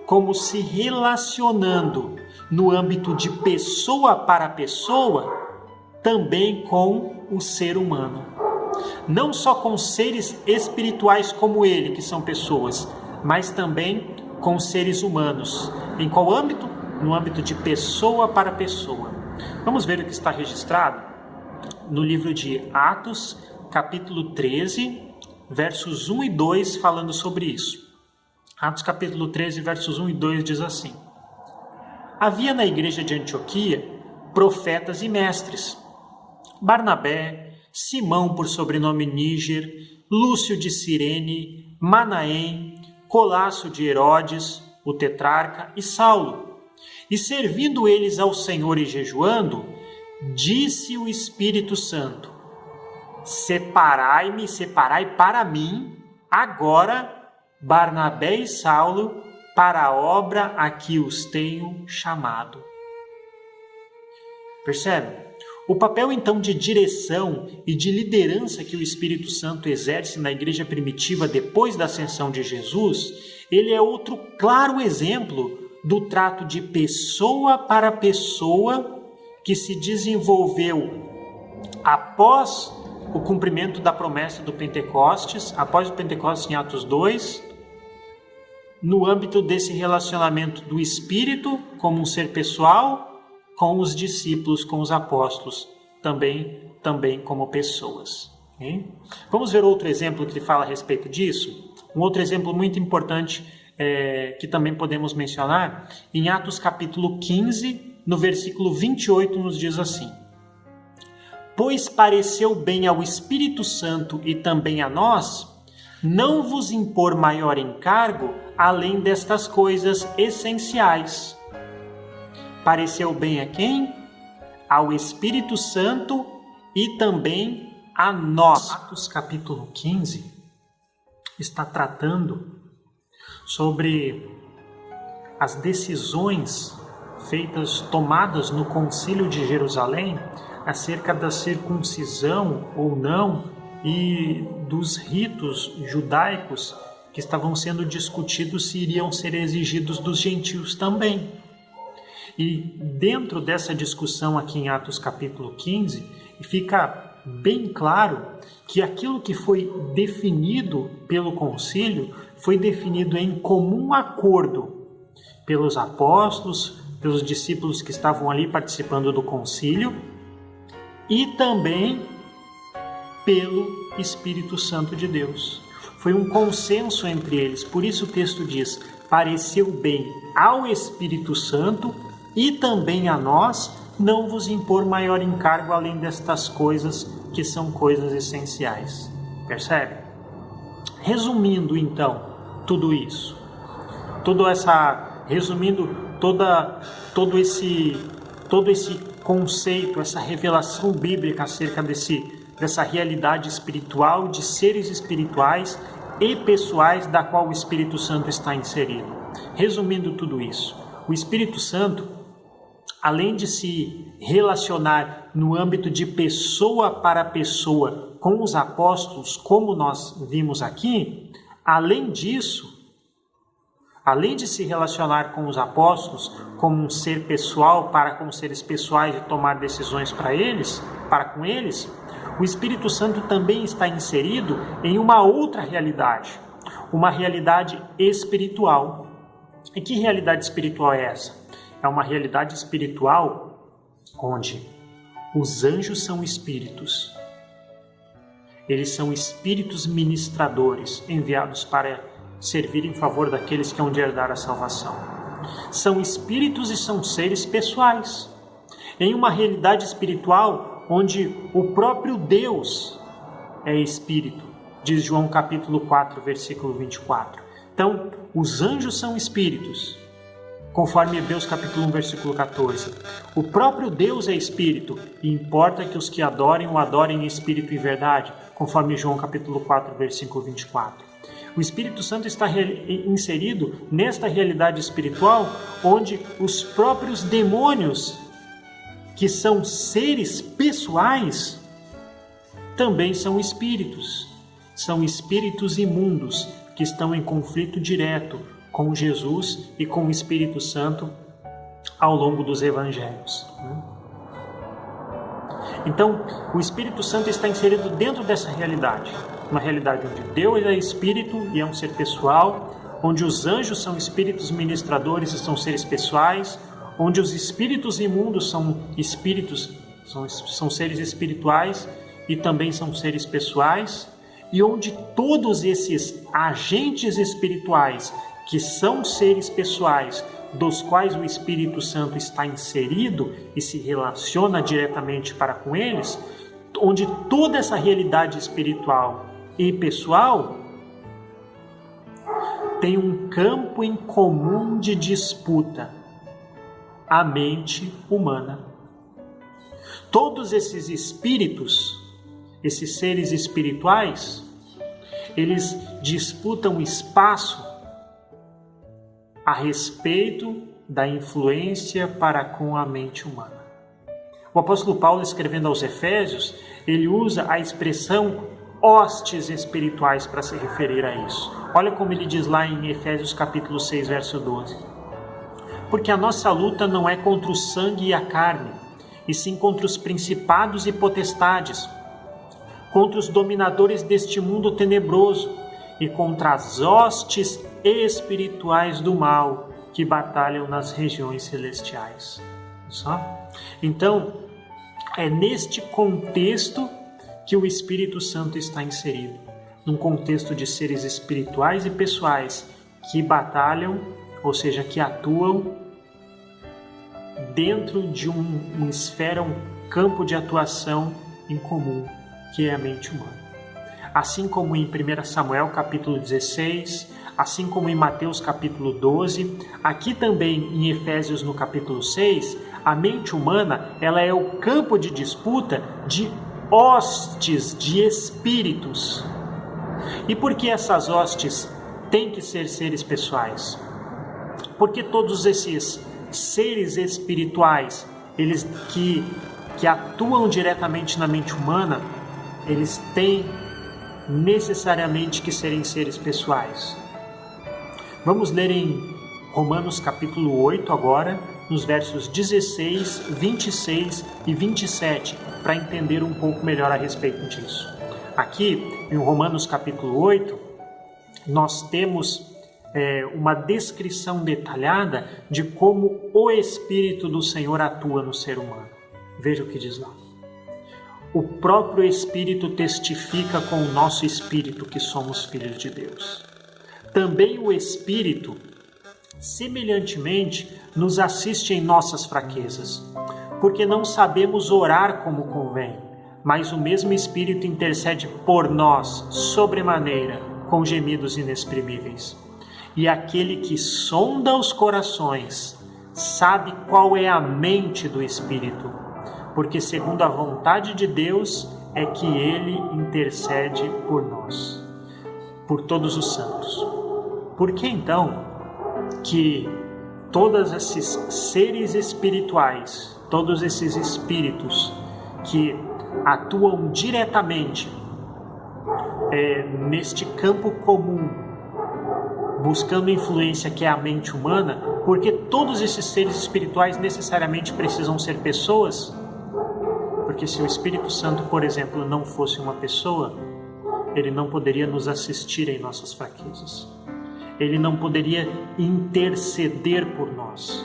como se relacionando no âmbito de pessoa para pessoa, também com o ser humano. Não só com seres espirituais como ele, que são pessoas, mas também com seres humanos. Em qual âmbito? No âmbito de pessoa para pessoa. Vamos ver o que está registrado no livro de Atos, capítulo 13, versos 1 e 2, falando sobre isso. Atos capítulo 13, versos 1 e 2 diz assim: Havia na igreja de Antioquia profetas e mestres: Barnabé, Simão por sobrenome Níger, Lúcio de Cirene, Manaém, Colasso de Herodes, o tetrarca, e Saulo. E servindo eles ao Senhor e jejuando, disse o Espírito Santo: separai para mim, agora, Barnabé e Saulo, para a obra a que os tenho chamado. Percebe? O papel, então, de direção e de liderança que o Espírito Santo exerce na igreja primitiva depois da ascensão de Jesus, ele é outro claro exemplo do trato de pessoa para pessoa que se desenvolveu após o cumprimento da promessa do Pentecostes, após o Pentecostes em Atos 2, no âmbito desse relacionamento do Espírito como um ser pessoal, com os discípulos, com os apóstolos, também como pessoas. Okay? Vamos ver outro exemplo que fala a respeito disso? Um outro exemplo muito importante que também podemos mencionar, em Atos capítulo 15, no versículo 28, nos diz assim: Pois pareceu bem ao Espírito Santo e também a nós, não vos impor maior encargo além destas coisas essenciais. Pareceu bem a quem? Ao Espírito Santo e também a nós. Atos capítulo 15 está tratando sobre as decisões tomadas no Concílio de Jerusalém acerca da circuncisão ou não e dos ritos judaicos que estavam sendo discutidos se iriam ser exigidos dos gentios também. E dentro dessa discussão aqui em Atos capítulo 15, fica bem claro que aquilo que foi definido pelo concílio foi definido em comum acordo pelos apóstolos, pelos discípulos que estavam ali participando do concílio e também pelo Espírito Santo de Deus. Foi um consenso entre eles, por isso o texto diz: pareceu bem ao Espírito Santo e também a nós não vos impor maior encargo além destas coisas que são coisas essenciais. Percebe? Resumindo então tudo isso, todo esse conceito, essa revelação bíblica acerca dessa realidade espiritual, de seres espirituais e pessoais da qual o Espírito Santo está inserido. Resumindo tudo isso, o Espírito Santo, além de se relacionar no âmbito de pessoa para pessoa com os apóstolos, como nós vimos aqui, além disso, além de se relacionar com os apóstolos como um ser pessoal para com seres pessoais e tomar decisões para com eles, o Espírito Santo também está inserido em uma outra realidade, uma realidade espiritual. E que realidade espiritual é essa? É uma realidade espiritual onde os anjos são espíritos. Eles são espíritos ministradores enviados para servir em favor daqueles que hão de herdar a salvação. São espíritos e são seres pessoais. Em uma realidade espiritual onde o próprio Deus é espírito, diz João capítulo 4, versículo 24. Então, os anjos são espíritos, conforme Hebreus capítulo 1, versículo 14. O próprio Deus é espírito, e importa que os que adorem o adorem em espírito e verdade, conforme João capítulo 4, versículo 24. O Espírito Santo está inserido nesta realidade espiritual, onde os próprios demônios, que são seres pessoais, também são espíritos imundos, que estão em conflito direto com Jesus e com o Espírito Santo ao longo dos evangelhos. Então, o Espírito Santo está inserido dentro dessa realidade, uma realidade onde Deus é Espírito e é um ser pessoal, onde os anjos são espíritos ministradores e são seres pessoais, onde os espíritos imundos são espíritos, são seres espirituais e também são seres pessoais, e onde todos esses agentes espirituais, que são seres pessoais, dos quais o Espírito Santo está inserido e se relaciona diretamente para com eles, onde toda essa realidade espiritual e pessoal tem um campo em comum de disputa: a mente humana. Todos esses espíritos, esses seres espirituais, eles disputam espaço a respeito da influência para com a mente humana. O apóstolo Paulo, escrevendo aos Efésios, ele usa a expressão hostes espirituais para se referir a isso. Olha como ele diz lá em Efésios capítulo 6, verso 12. Porque a nossa luta não é contra o sangue e a carne, e sim contra os principados e potestades, contra os dominadores deste mundo tenebroso e contra as hostes espirituais do mal que batalham nas regiões celestiais. Então, é neste contexto que o Espírito Santo está inserido, num contexto de seres espirituais e pessoais que batalham, ou seja, que atuam dentro de uma esfera, um campo de atuação em comum, que é a mente humana. Assim como em 1 Samuel capítulo 16, assim como em Mateus capítulo 12, aqui também em Efésios no capítulo 6, a mente humana ela é o campo de disputa de hostes, de espíritos. E por que essas hostes têm que ser seres pessoais? Porque todos esses seres espirituais, eles que atuam diretamente na mente humana, eles têm necessariamente que serem seres pessoais. Vamos ler em Romanos capítulo 8 agora, nos versos 16, 26 e 27, para entender um pouco melhor a respeito disso. Aqui, em Romanos capítulo 8, nós temos uma descrição detalhada de como o Espírito do Senhor atua no ser humano. Veja o que diz lá. O próprio Espírito testifica com o nosso espírito que somos filhos de Deus. Também o Espírito, semelhantemente, nos assiste em nossas fraquezas, porque não sabemos orar como convém, mas o mesmo Espírito intercede por nós, sobremaneira, com gemidos inexprimíveis. E aquele que sonda os corações sabe qual é a mente do Espírito, porque segundo a vontade de Deus é que Ele intercede por nós, por todos os santos. Por que então que todos esses seres espirituais, todos esses espíritos que atuam diretamente neste campo comum, buscando influência que é a mente humana, porque todos esses seres espirituais necessariamente precisam ser pessoas? Porque se o Espírito Santo, por exemplo, não fosse uma pessoa, ele não poderia nos assistir em nossas fraquezas. Ele não poderia interceder por nós.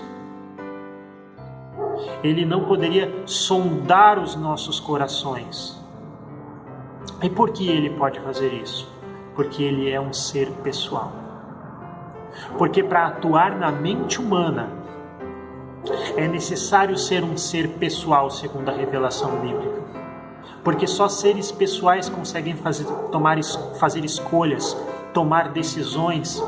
Ele não poderia sondar os nossos corações. E por que ele pode fazer isso? Porque ele é um ser pessoal. Porque para atuar na mente humana, é necessário ser um ser pessoal, segundo a revelação bíblica. Porque só seres pessoais conseguem fazer escolhas, tomar decisões,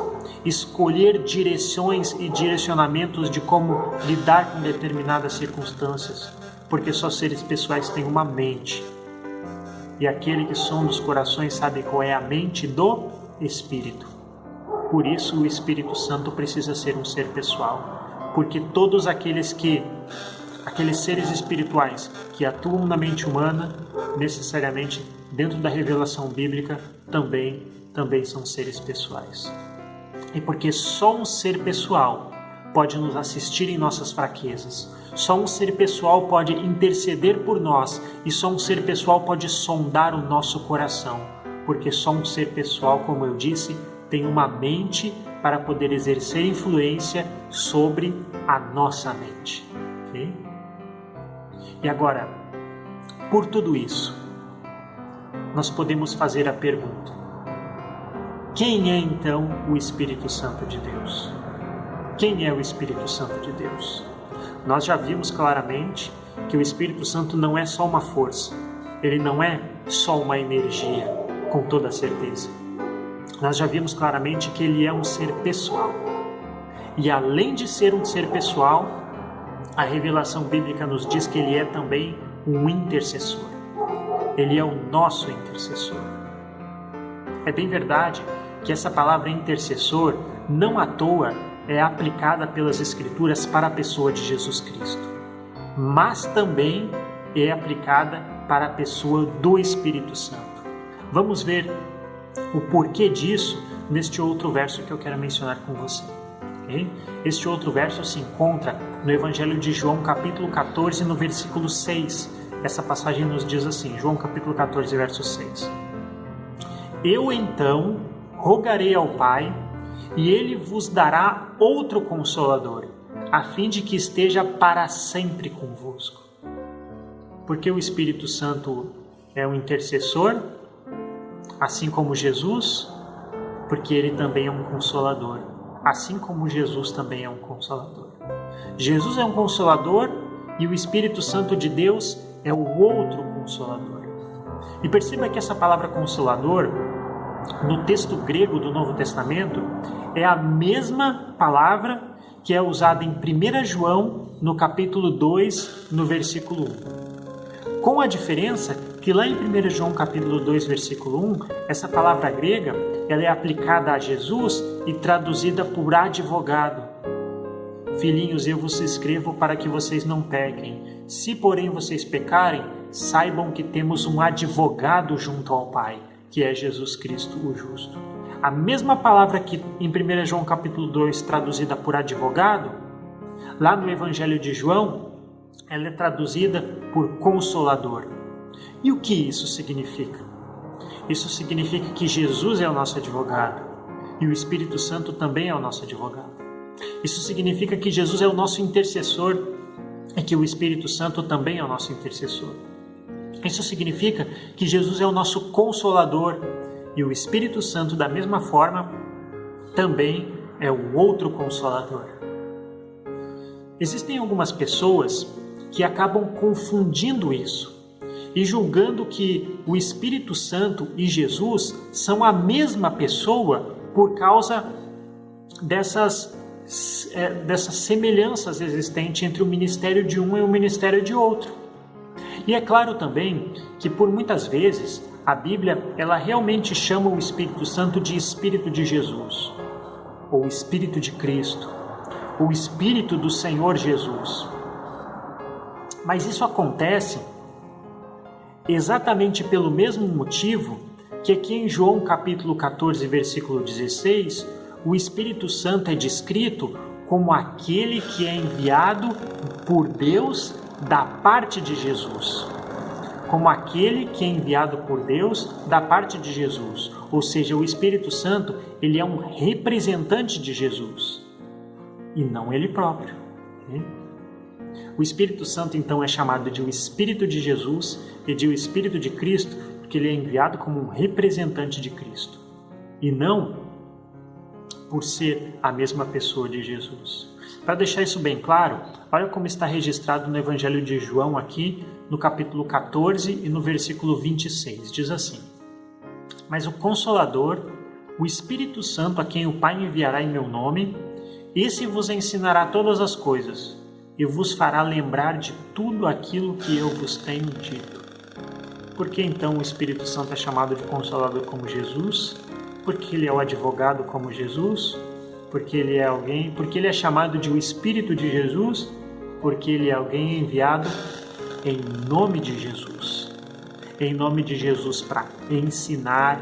escolher direções e direcionamentos de como lidar com determinadas circunstâncias. Porque só seres pessoais têm uma mente. E aquele que sonda os corações sabe qual é a mente do Espírito. Por isso o Espírito Santo precisa ser um ser pessoal. Porque todos aqueles seres espirituais que atuam na mente humana, necessariamente dentro da revelação bíblica, também são seres pessoais. e porque só um ser pessoal pode nos assistir em nossas fraquezas. Só um ser pessoal pode interceder por nós e só um ser pessoal pode sondar o nosso coração, porque só um ser pessoal, como eu disse, tem uma mente para poder exercer influência sobre a nossa mente. Okay? E agora, por tudo isso, nós podemos fazer a pergunta: quem é então o Espírito Santo de Deus? Quem é o Espírito Santo de Deus? Nós já vimos claramente que o Espírito Santo não é só uma força, ele não é só uma energia, com toda certeza. Nós já vimos claramente que ele é um ser pessoal. E além de ser um ser pessoal, a revelação bíblica nos diz que ele é também um intercessor. Ele é o nosso intercessor. É bem verdade que essa palavra intercessor, não à toa, é aplicada pelas Escrituras para a pessoa de Jesus Cristo, mas também é aplicada para a pessoa do Espírito Santo. Vamos ver o porquê disso neste outro verso que eu quero mencionar com você. Okay? Este outro verso se encontra no Evangelho de João, capítulo 14, no versículo 6. Essa passagem nos diz assim, João capítulo 14, verso 6. Eu então rogarei ao Pai, e Ele vos dará outro Consolador, a fim de que esteja para sempre convosco. Porque o Espírito Santo é um intercessor, assim como Jesus, porque Ele também é um Consolador, assim como Jesus também é um Consolador. Jesus é um Consolador e o Espírito Santo de Deus é o outro Consolador. E perceba que essa palavra Consolador, no texto grego do Novo Testamento, é a mesma palavra que é usada em 1 João, no capítulo 2, no versículo 1. Com a diferença que lá em 1 João, capítulo 2, versículo 1, essa palavra grega ela é aplicada a Jesus e traduzida por advogado. Filhinhos, eu vos escrevo para que vocês não pequem. Se, porém, vocês pecarem, saibam que temos um advogado junto ao Pai, que é Jesus Cristo, o justo. A mesma palavra que em 1 João capítulo 2 traduzida por advogado, lá no Evangelho de João, ela é traduzida por consolador. E o que isso significa? Isso significa que Jesus é o nosso advogado e o Espírito Santo também é o nosso advogado. Isso significa que Jesus é o nosso intercessor e que o Espírito Santo também é o nosso intercessor. Isso significa que Jesus é o nosso consolador e o Espírito Santo, da mesma forma, também é o outro consolador. Existem algumas pessoas que acabam confundindo isso e julgando que o Espírito Santo e Jesus são a mesma pessoa por causa dessas semelhanças existentes entre o ministério de um e o ministério de outro. E é claro também que por muitas vezes a Bíblia ela realmente chama o Espírito Santo de Espírito de Jesus, ou Espírito de Cristo, ou Espírito do Senhor Jesus. Mas isso acontece exatamente pelo mesmo motivo que aqui em João capítulo 14, versículo 16, o Espírito Santo é descrito como aquele que é enviado por Deus da parte de Jesus. Como aquele que é enviado por Deus da parte de Jesus. Ou seja, o Espírito Santo, ele é um representante de Jesus e não ele próprio. O Espírito Santo, então, é chamado de o Espírito de Jesus e de o Espírito de Cristo, porque ele é enviado como um representante de Cristo e não por ser a mesma pessoa de Jesus. Para deixar isso bem claro, olha como está registrado no Evangelho de João aqui, no capítulo 14 e no versículo 26. Diz assim: Mas o Consolador, o Espírito Santo, a quem o Pai enviará em meu nome, esse vos ensinará todas as coisas e vos fará lembrar de tudo aquilo que eu vos tenho dito. Por que então o Espírito Santo é chamado de Consolador como Jesus? Porque ele é o advogado como Jesus? Porque ele é chamado de o Espírito de Jesus? Porque ele é alguém enviado em nome de Jesus. Em nome de Jesus para ensinar,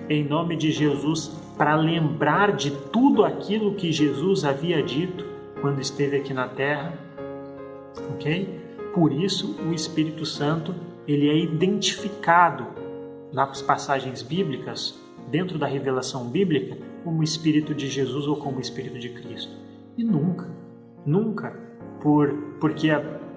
em nome de Jesus para lembrar de tudo aquilo que Jesus havia dito quando esteve aqui na terra, ok? Por isso, o Espírito Santo ele é identificado nas passagens bíblicas, dentro da revelação bíblica, como o Espírito de Jesus ou como o Espírito de Cristo. E nunca, porque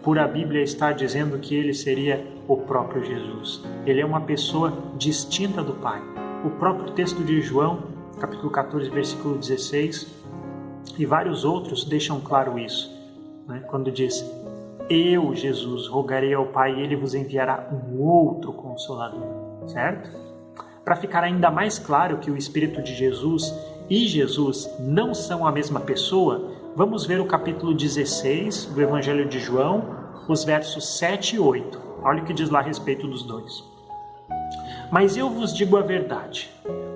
por a Bíblia estar dizendo que ele seria o próprio Jesus. Ele é uma pessoa distinta do Pai. O próprio texto de João, capítulo 14, versículo 16, e vários outros deixam claro isso, né? Quando diz: eu, Jesus, rogarei ao Pai e ele vos enviará um outro Consolador, certo? Para ficar ainda mais claro que o Espírito de Jesus e Jesus não são a mesma pessoa, vamos ver o capítulo 16 do Evangelho de João, os versos 7 e 8. Olha o que diz lá a respeito dos dois. Mas eu vos digo a verdade,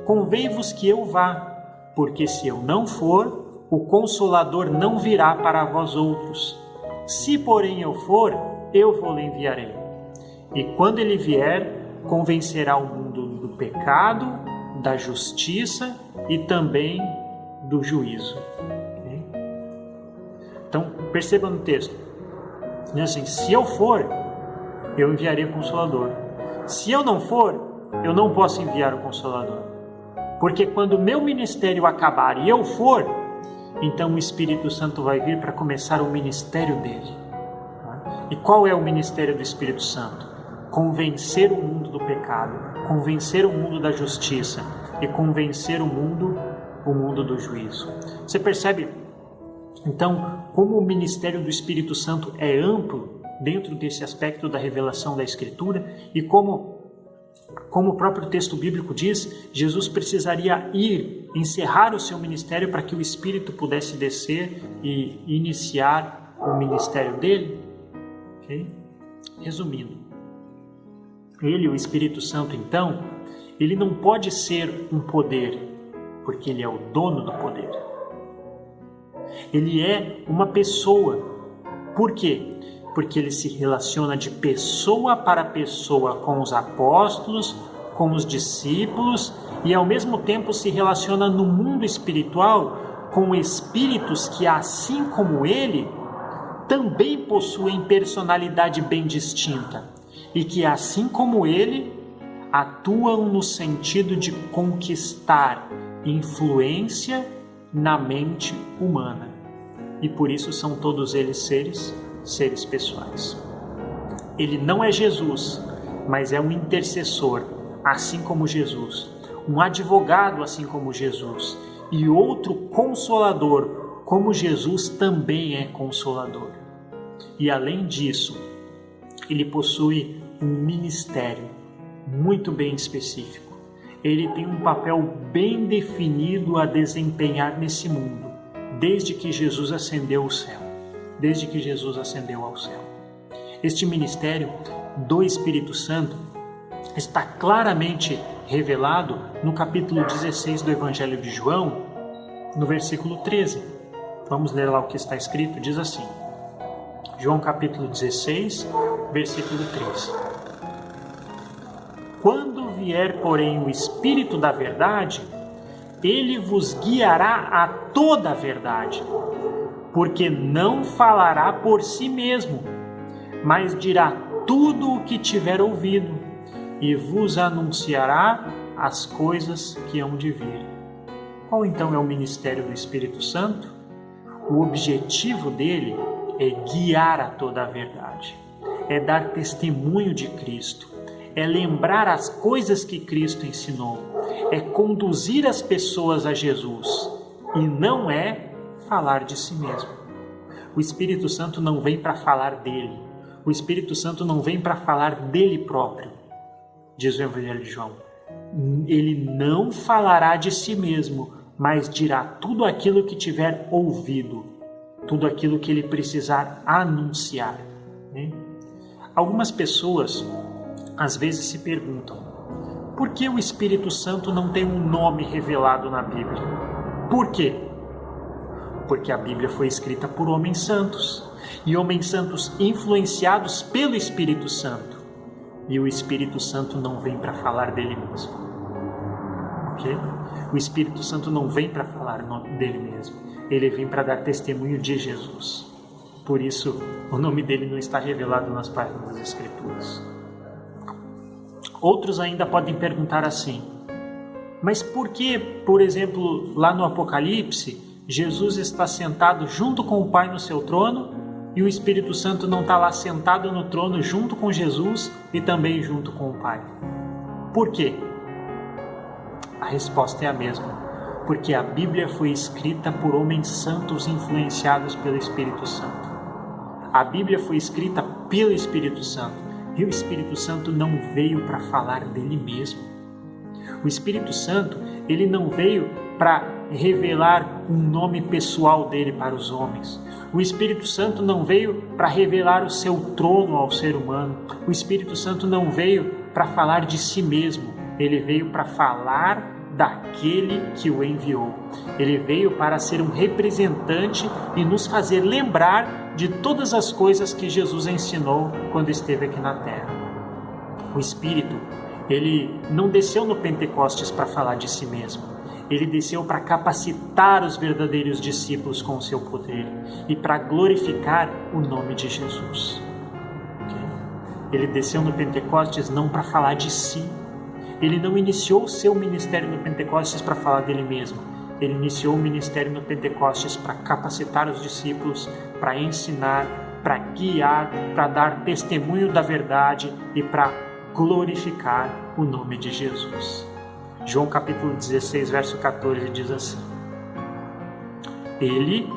convém-vos que eu vá, porque se eu não for, o Consolador não virá para vós outros. Se, porém, eu for, eu vou-lhe enviarei. E quando ele vier, convencerá o mundo do pecado, da justiça e também do juízo. Okay? Então, perceba no texto. Diz assim: se eu for, eu enviarei o Consolador. Se eu não for, eu não posso enviar o Consolador. Porque quando o meu ministério acabar e eu for, então o Espírito Santo vai vir para começar o ministério dele. E qual é o ministério do Espírito Santo? Convencer o mundo do pecado, convencer o mundo da justiça e convencer o mundo do juízo. Você percebe, então, como o ministério do Espírito Santo é amplo dentro desse aspecto da revelação da Escritura e como o próprio texto bíblico diz, Jesus precisaria ir, encerrar o seu ministério para que o Espírito pudesse descer e iniciar o ministério dele. Okay? Resumindo, ele, o Espírito Santo, então, ele não pode ser um poder, porque ele é o dono do poder. Ele é uma pessoa. Por quê? Porque ele se relaciona de pessoa para pessoa com os apóstolos, com os discípulos e ao mesmo tempo se relaciona no mundo espiritual com espíritos que, assim como ele, também possuem personalidade bem distinta e que, assim como ele, atuam no sentido de conquistar influência na mente humana. E por isso são todos eles seres pessoais. Ele não é Jesus, mas é um intercessor, assim como Jesus, um advogado, assim como Jesus, e outro consolador, como Jesus também é consolador. E além disso, ele possui um ministério muito bem específico. Ele tem um papel bem definido a desempenhar nesse mundo, desde que Jesus ascendeu ao céu. Desde que Jesus ascendeu ao céu. Este ministério do Espírito Santo está claramente revelado no capítulo 16 do Evangelho de João, no versículo 13. Vamos ler lá o que está escrito, diz assim, João capítulo 16, versículo 13. Quando vier, porém, o Espírito da verdade, ele vos guiará a toda a verdade, porque não falará por si mesmo, mas dirá tudo o que tiver ouvido, e vos anunciará as coisas que hão de vir. Qual então é o ministério do Espírito Santo? O objetivo dele é guiar a toda a verdade, é dar testemunho de Cristo, é lembrar as coisas que Cristo ensinou, é conduzir as pessoas a Jesus, e não é falar de si mesmo. O Espírito Santo não vem para falar dele. O Espírito Santo não vem para falar dele próprio, diz o Evangelho de João. Ele não falará de si mesmo, mas dirá tudo aquilo que tiver ouvido, tudo aquilo que ele precisar anunciar. Né? Algumas pessoas às vezes se perguntam: por que o Espírito Santo não tem um nome revelado na Bíblia? Por quê? Porque a Bíblia foi escrita por homens santos, e homens santos influenciados pelo Espírito Santo. E o Espírito Santo não vem para falar dele mesmo. Okay? O Espírito Santo não vem para falar dele mesmo, ele vem para dar testemunho de Jesus. Por isso, o nome dele não está revelado nas páginas das Escrituras. Outros ainda podem perguntar assim: mas por que, por exemplo, lá no Apocalipse, Jesus está sentado junto com o Pai no seu trono e o Espírito Santo não está lá sentado no trono junto com Jesus e também junto com o Pai? Por quê? A resposta é a mesma. Porque a Bíblia foi escrita por homens santos influenciados pelo Espírito Santo. A Bíblia foi escrita pelo Espírito Santo e o Espírito Santo não veio para falar dele mesmo. O Espírito Santo, ele não veio para revelar um nome pessoal dele para os homens. O Espírito Santo não veio para revelar o seu trono ao ser humano. O Espírito Santo não veio para falar de si mesmo. Ele veio para falar daquele que o enviou. Ele veio para ser um representante e nos fazer lembrar de todas as coisas que Jesus ensinou quando esteve aqui na terra. O Espírito, ele não desceu no Pentecostes para falar de si mesmo. Ele desceu para capacitar os verdadeiros discípulos com o seu poder e para glorificar o nome de Jesus. Ele desceu no Pentecostes não para falar de si. Ele não iniciou o seu ministério no Pentecostes para falar dele mesmo. Ele iniciou o ministério no Pentecostes para capacitar os discípulos, para ensinar, para guiar, para dar testemunho da verdade e para glorificar o nome de Jesus. João capítulo 16, verso 14 diz assim: Ele,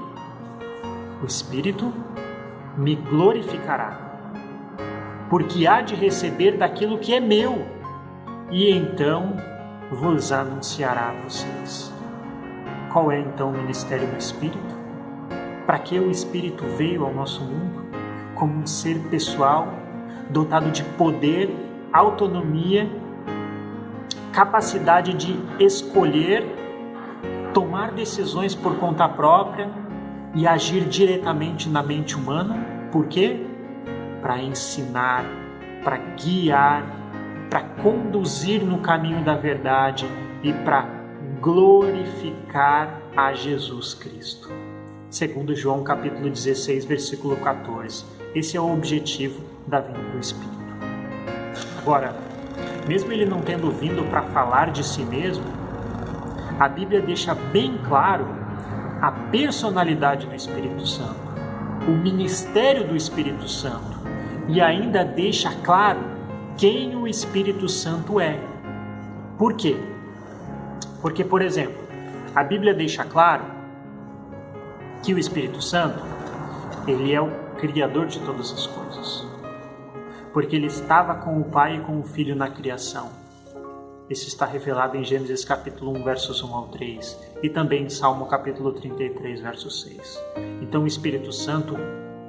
o Espírito, me glorificará, porque há de receber daquilo que é meu, e então vos anunciará a vocês. Qual é então o ministério do Espírito? Para que o Espírito veio ao nosso mundo? Como um ser pessoal, dotado de poder, autonomia, capacidade de escolher, tomar decisões por conta própria e agir diretamente na mente humana. Por quê? Para ensinar, para guiar, para conduzir no caminho da verdade e para glorificar a Jesus Cristo. Segundo João capítulo 16, versículo 14. Esse é o objetivo da vinda do Espírito. Agora, mesmo ele não tendo vindo para falar de si mesmo, a Bíblia deixa bem claro a personalidade do Espírito Santo, o ministério do Espírito Santo, e ainda deixa claro quem o Espírito Santo é. Por quê? Porque, por exemplo, a Bíblia deixa claro que o Espírito Santo, ele é o Criador de todas as coisas. Porque ele estava com o Pai e com o Filho na criação. Isso está revelado em Gênesis capítulo 1, versos 1 ao 3, e também em Salmo capítulo 33, verso 6. Então o Espírito Santo,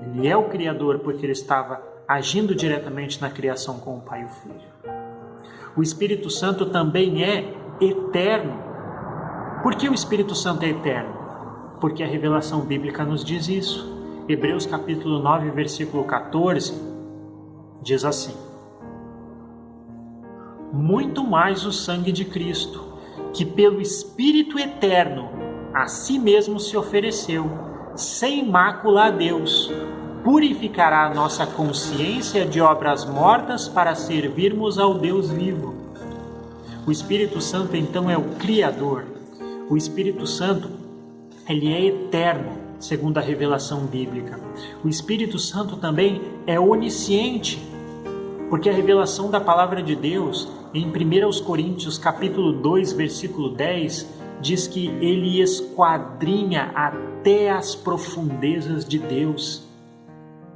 ele é o Criador porque ele estava agindo diretamente na criação com o Pai e o Filho. O Espírito Santo também é eterno. Por que o Espírito Santo é eterno? Porque a revelação bíblica nos diz isso. Hebreus capítulo 9, versículo 14, diz assim: muito mais o sangue de Cristo, que pelo Espírito eterno a si mesmo se ofereceu, sem mácula a Deus, purificará a nossa consciência de obras mortas para servirmos ao Deus vivo. O Espírito Santo então é o Criador. O Espírito Santo, ele é eterno, segundo a revelação bíblica. O Espírito Santo também é onisciente, porque a revelação da palavra de Deus, em 1 Coríntios capítulo 2, versículo 10, diz que ele esquadrinha até as profundezas de Deus.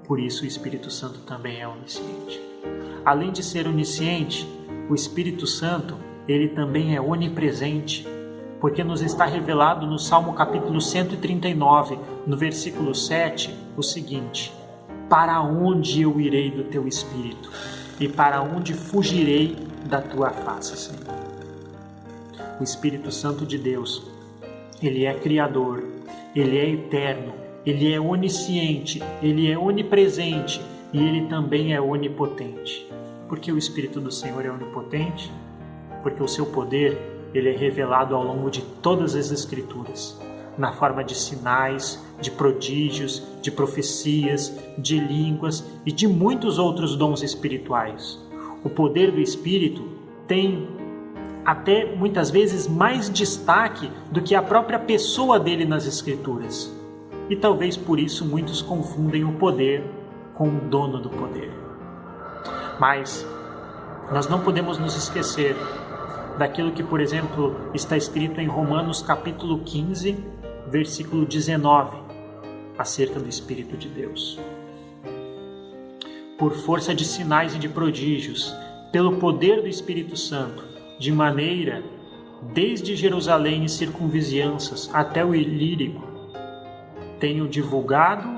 Por isso o Espírito Santo também é onisciente. Além de ser onisciente, o Espírito Santo, ele também é onipresente, porque nos está revelado no Salmo capítulo 139, no versículo 7, o seguinte: para onde eu irei do teu Espírito? E para onde fugirei da tua face, Senhor? O Espírito Santo de Deus, ele é Criador, ele é eterno, ele é onisciente, ele é onipresente e ele também é onipotente. Por que o Espírito do Senhor é onipotente? Porque o seu poder ele é revelado ao longo de todas as Escrituras, na forma de sinais, de prodígios, de profecias, de línguas e de muitos outros dons espirituais. O poder do Espírito tem até muitas vezes mais destaque do que a própria pessoa dele nas Escrituras. E talvez por isso muitos confundem o poder com o dono do poder. Mas nós não podemos nos esquecer daquilo que, por exemplo, está escrito em Romanos capítulo 15, versículo 19, acerca do Espírito de Deus. Por força de sinais e de prodígios, pelo poder do Espírito Santo, de maneira, desde Jerusalém e circunvizinhanças até o Ilírico, tenho divulgado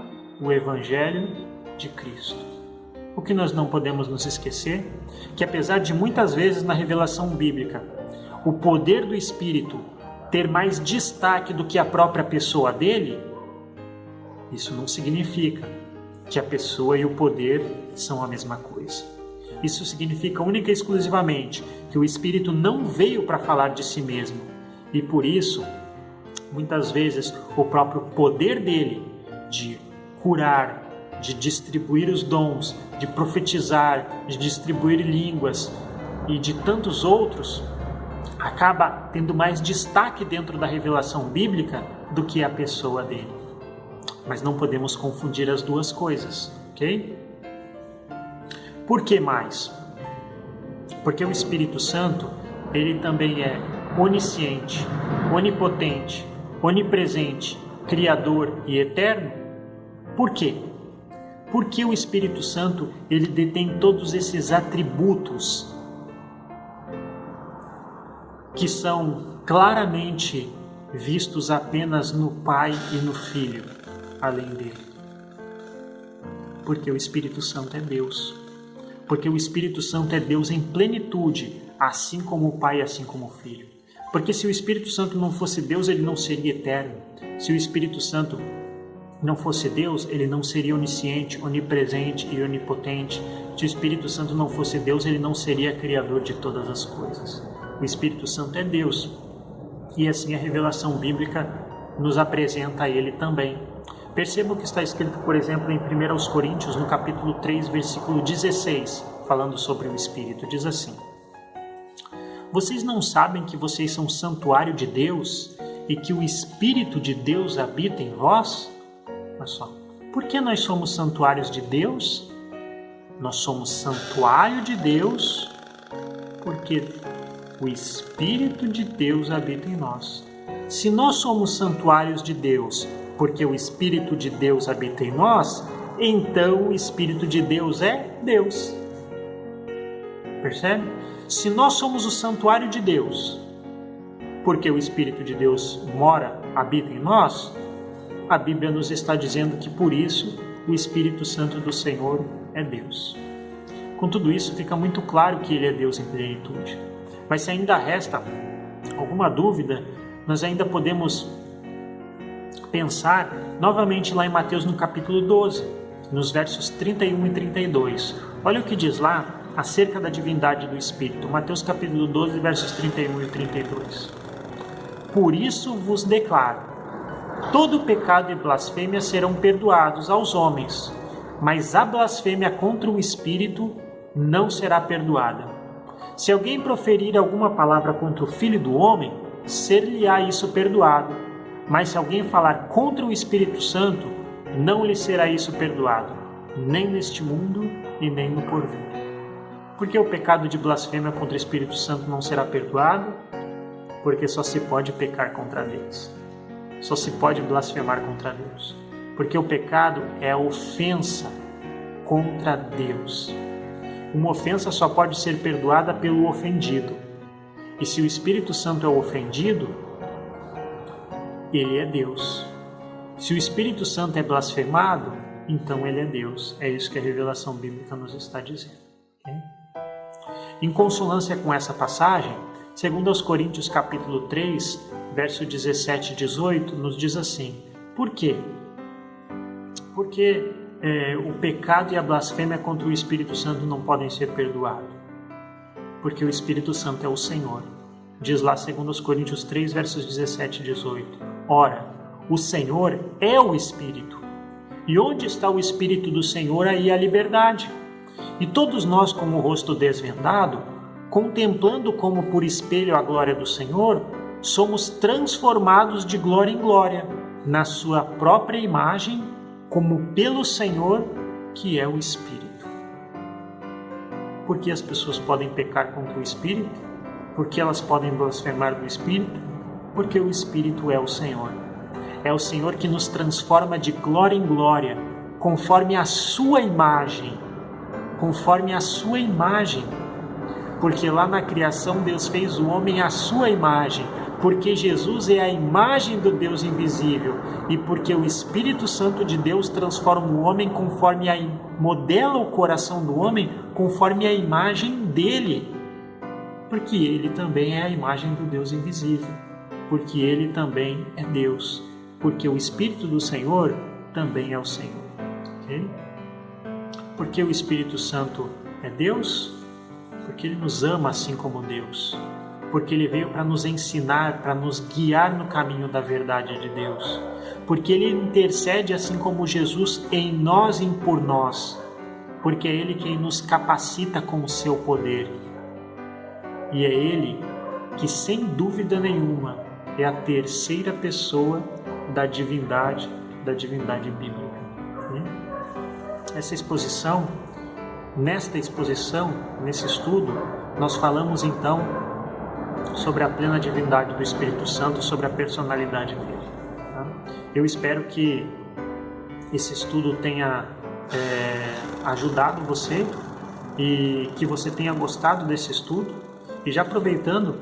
o Evangelho de Cristo. O que nós não podemos nos esquecer, que apesar de muitas vezes na revelação bíblica, o poder do Espírito ter mais destaque do que a própria pessoa dele, isso não significa que a pessoa e o poder são a mesma coisa. Isso significa única e exclusivamente que o Espírito não veio para falar de si mesmo e por isso, muitas vezes, o próprio poder dele de curar, de distribuir os dons, de profetizar, de distribuir línguas e de tantos outros, acaba tendo mais destaque dentro da revelação bíblica do que a pessoa dele. Mas não podemos confundir as duas coisas, ok? Por que mais? Porque o Espírito Santo, ele também é onisciente, onipotente, onipresente, criador e eterno. Por quê? Porque o Espírito Santo, ele detém todos esses atributos que são claramente vistos apenas no Pai e no Filho, além dele. Porque o Espírito Santo é Deus. Porque o Espírito Santo é Deus em plenitude, assim como o Pai, assim como o Filho. Porque se o Espírito Santo não fosse Deus, ele não seria eterno. Se o Espírito Santo não fosse Deus, ele não seria onisciente, onipresente e onipotente. Se o Espírito Santo não fosse Deus, ele não seria criador de todas as coisas. O Espírito Santo é Deus. E assim a revelação bíblica nos apresenta a ele também. Perceba o que está escrito, por exemplo, em 1 Coríntios, no capítulo 3, versículo 16, falando sobre o Espírito. Diz assim: vocês não sabem que vocês são santuário de Deus e que o Espírito de Deus habita em vós? Olha só, por que nós somos santuários de Deus? Nós somos santuário de Deus porque o Espírito de Deus habita em nós. Se nós somos santuários de Deus porque o Espírito de Deus habita em nós, então o Espírito de Deus é Deus. Percebe? Se nós somos o santuário de Deus porque o Espírito de Deus habita em nós, a Bíblia nos está dizendo que por isso o Espírito Santo do Senhor é Deus. Com tudo isso fica muito claro que ele é Deus em plenitude. Mas se ainda resta alguma dúvida, nós ainda podemos pensar novamente lá em Mateus no capítulo 12, nos versos 31 e 32. Olha o que diz lá acerca da divindade do Espírito. Mateus capítulo 12, versos 31 e 32. Por isso vos declaro, todo pecado e blasfêmia serão perdoados aos homens, mas a blasfêmia contra o Espírito não será perdoada. Se alguém proferir alguma palavra contra o Filho do Homem, ser-lhe-á isso perdoado. Mas se alguém falar contra o Espírito Santo, não lhe será isso perdoado, nem neste mundo e nem no porvir. Por que o pecado de blasfêmia contra o Espírito Santo não será perdoado? Porque só se pode pecar contra Deus. Só se pode blasfemar contra Deus. Porque o pecado é a ofensa contra Deus. Uma ofensa só pode ser perdoada pelo ofendido. E se o Espírito Santo é o ofendido, ele é Deus. Se o Espírito Santo é blasfemado, então ele é Deus. É isso que a revelação bíblica nos está dizendo. Okay? Em consonância com essa passagem, segundo aos Coríntios capítulo 3, verso 17 e 18, nos diz assim: por quê? Porque o pecado e a blasfêmia contra o Espírito Santo não podem ser perdoados. Porque o Espírito Santo é o Senhor. Diz lá 2 Coríntios 3, versos 17 e 18. Ora, o Senhor é o Espírito. E onde está o Espírito do Senhor, aí a liberdade. E todos nós, com o rosto desvendado, contemplando como por espelho a glória do Senhor, somos transformados de glória em glória, na sua própria imagem, como pelo Senhor, que é o Espírito. Por que as pessoas podem pecar contra o Espírito? Por que elas podem blasfemar do Espírito? Porque o Espírito é o Senhor. É o Senhor que nos transforma de glória em glória, conforme a sua imagem. Conforme a sua imagem. Porque lá na criação Deus fez o homem à sua imagem. Porque Jesus é a imagem do Deus invisível. E porque o Espírito Santo de Deus transforma o homem conforme modela o coração do homem conforme a imagem dele. Porque ele também é a imagem do Deus invisível. Porque ele também é Deus. Porque o Espírito do Senhor também é o Senhor. Okay? Porque o Espírito Santo é Deus? Porque ele nos ama assim como Deus. Porque ele veio para nos ensinar, para nos guiar no caminho da verdade de Deus. Porque ele intercede assim como Jesus em nós e por nós. Porque é ele quem nos capacita com o seu poder. E é ele que, sem dúvida nenhuma, é a terceira pessoa da divindade bíblica. Nesta exposição, nesse estudo, nós falamos então sobre a plena divindade do Espírito Santo, sobre a personalidade dele. Eu espero que esse estudo tenha ajudado você e que você tenha gostado desse estudo. E já aproveitando,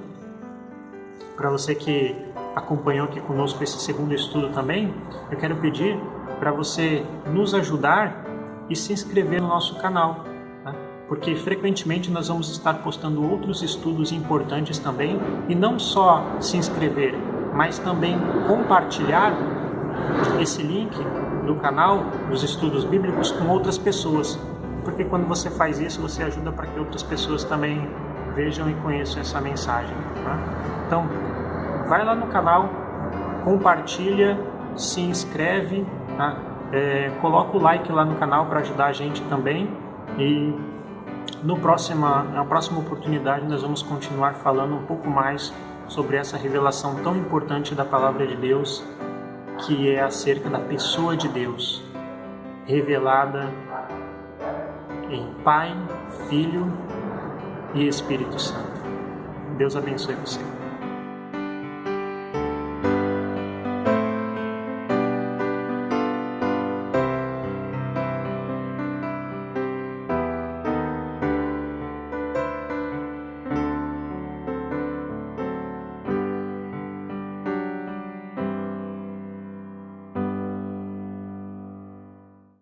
para você que acompanhou aqui conosco esse segundo estudo também, eu quero pedir para você nos ajudar e se inscrever no nosso canal, né? Porque frequentemente nós vamos estar postando outros estudos importantes também, e não só se inscrever, mas também compartilhar esse link do canal dos estudos bíblicos com outras pessoas, porque quando você faz isso, você ajuda para que outras pessoas também vejam e conheçam essa mensagem, tá? Então, vai lá no canal, compartilha, se inscreve, tá? Coloca o like lá no canal para ajudar a gente também. E na próxima oportunidade nós vamos continuar falando um pouco mais sobre essa revelação tão importante da Palavra de Deus, que é acerca da pessoa de Deus, revelada em Pai, Filho e Espírito Santo. Deus abençoe você.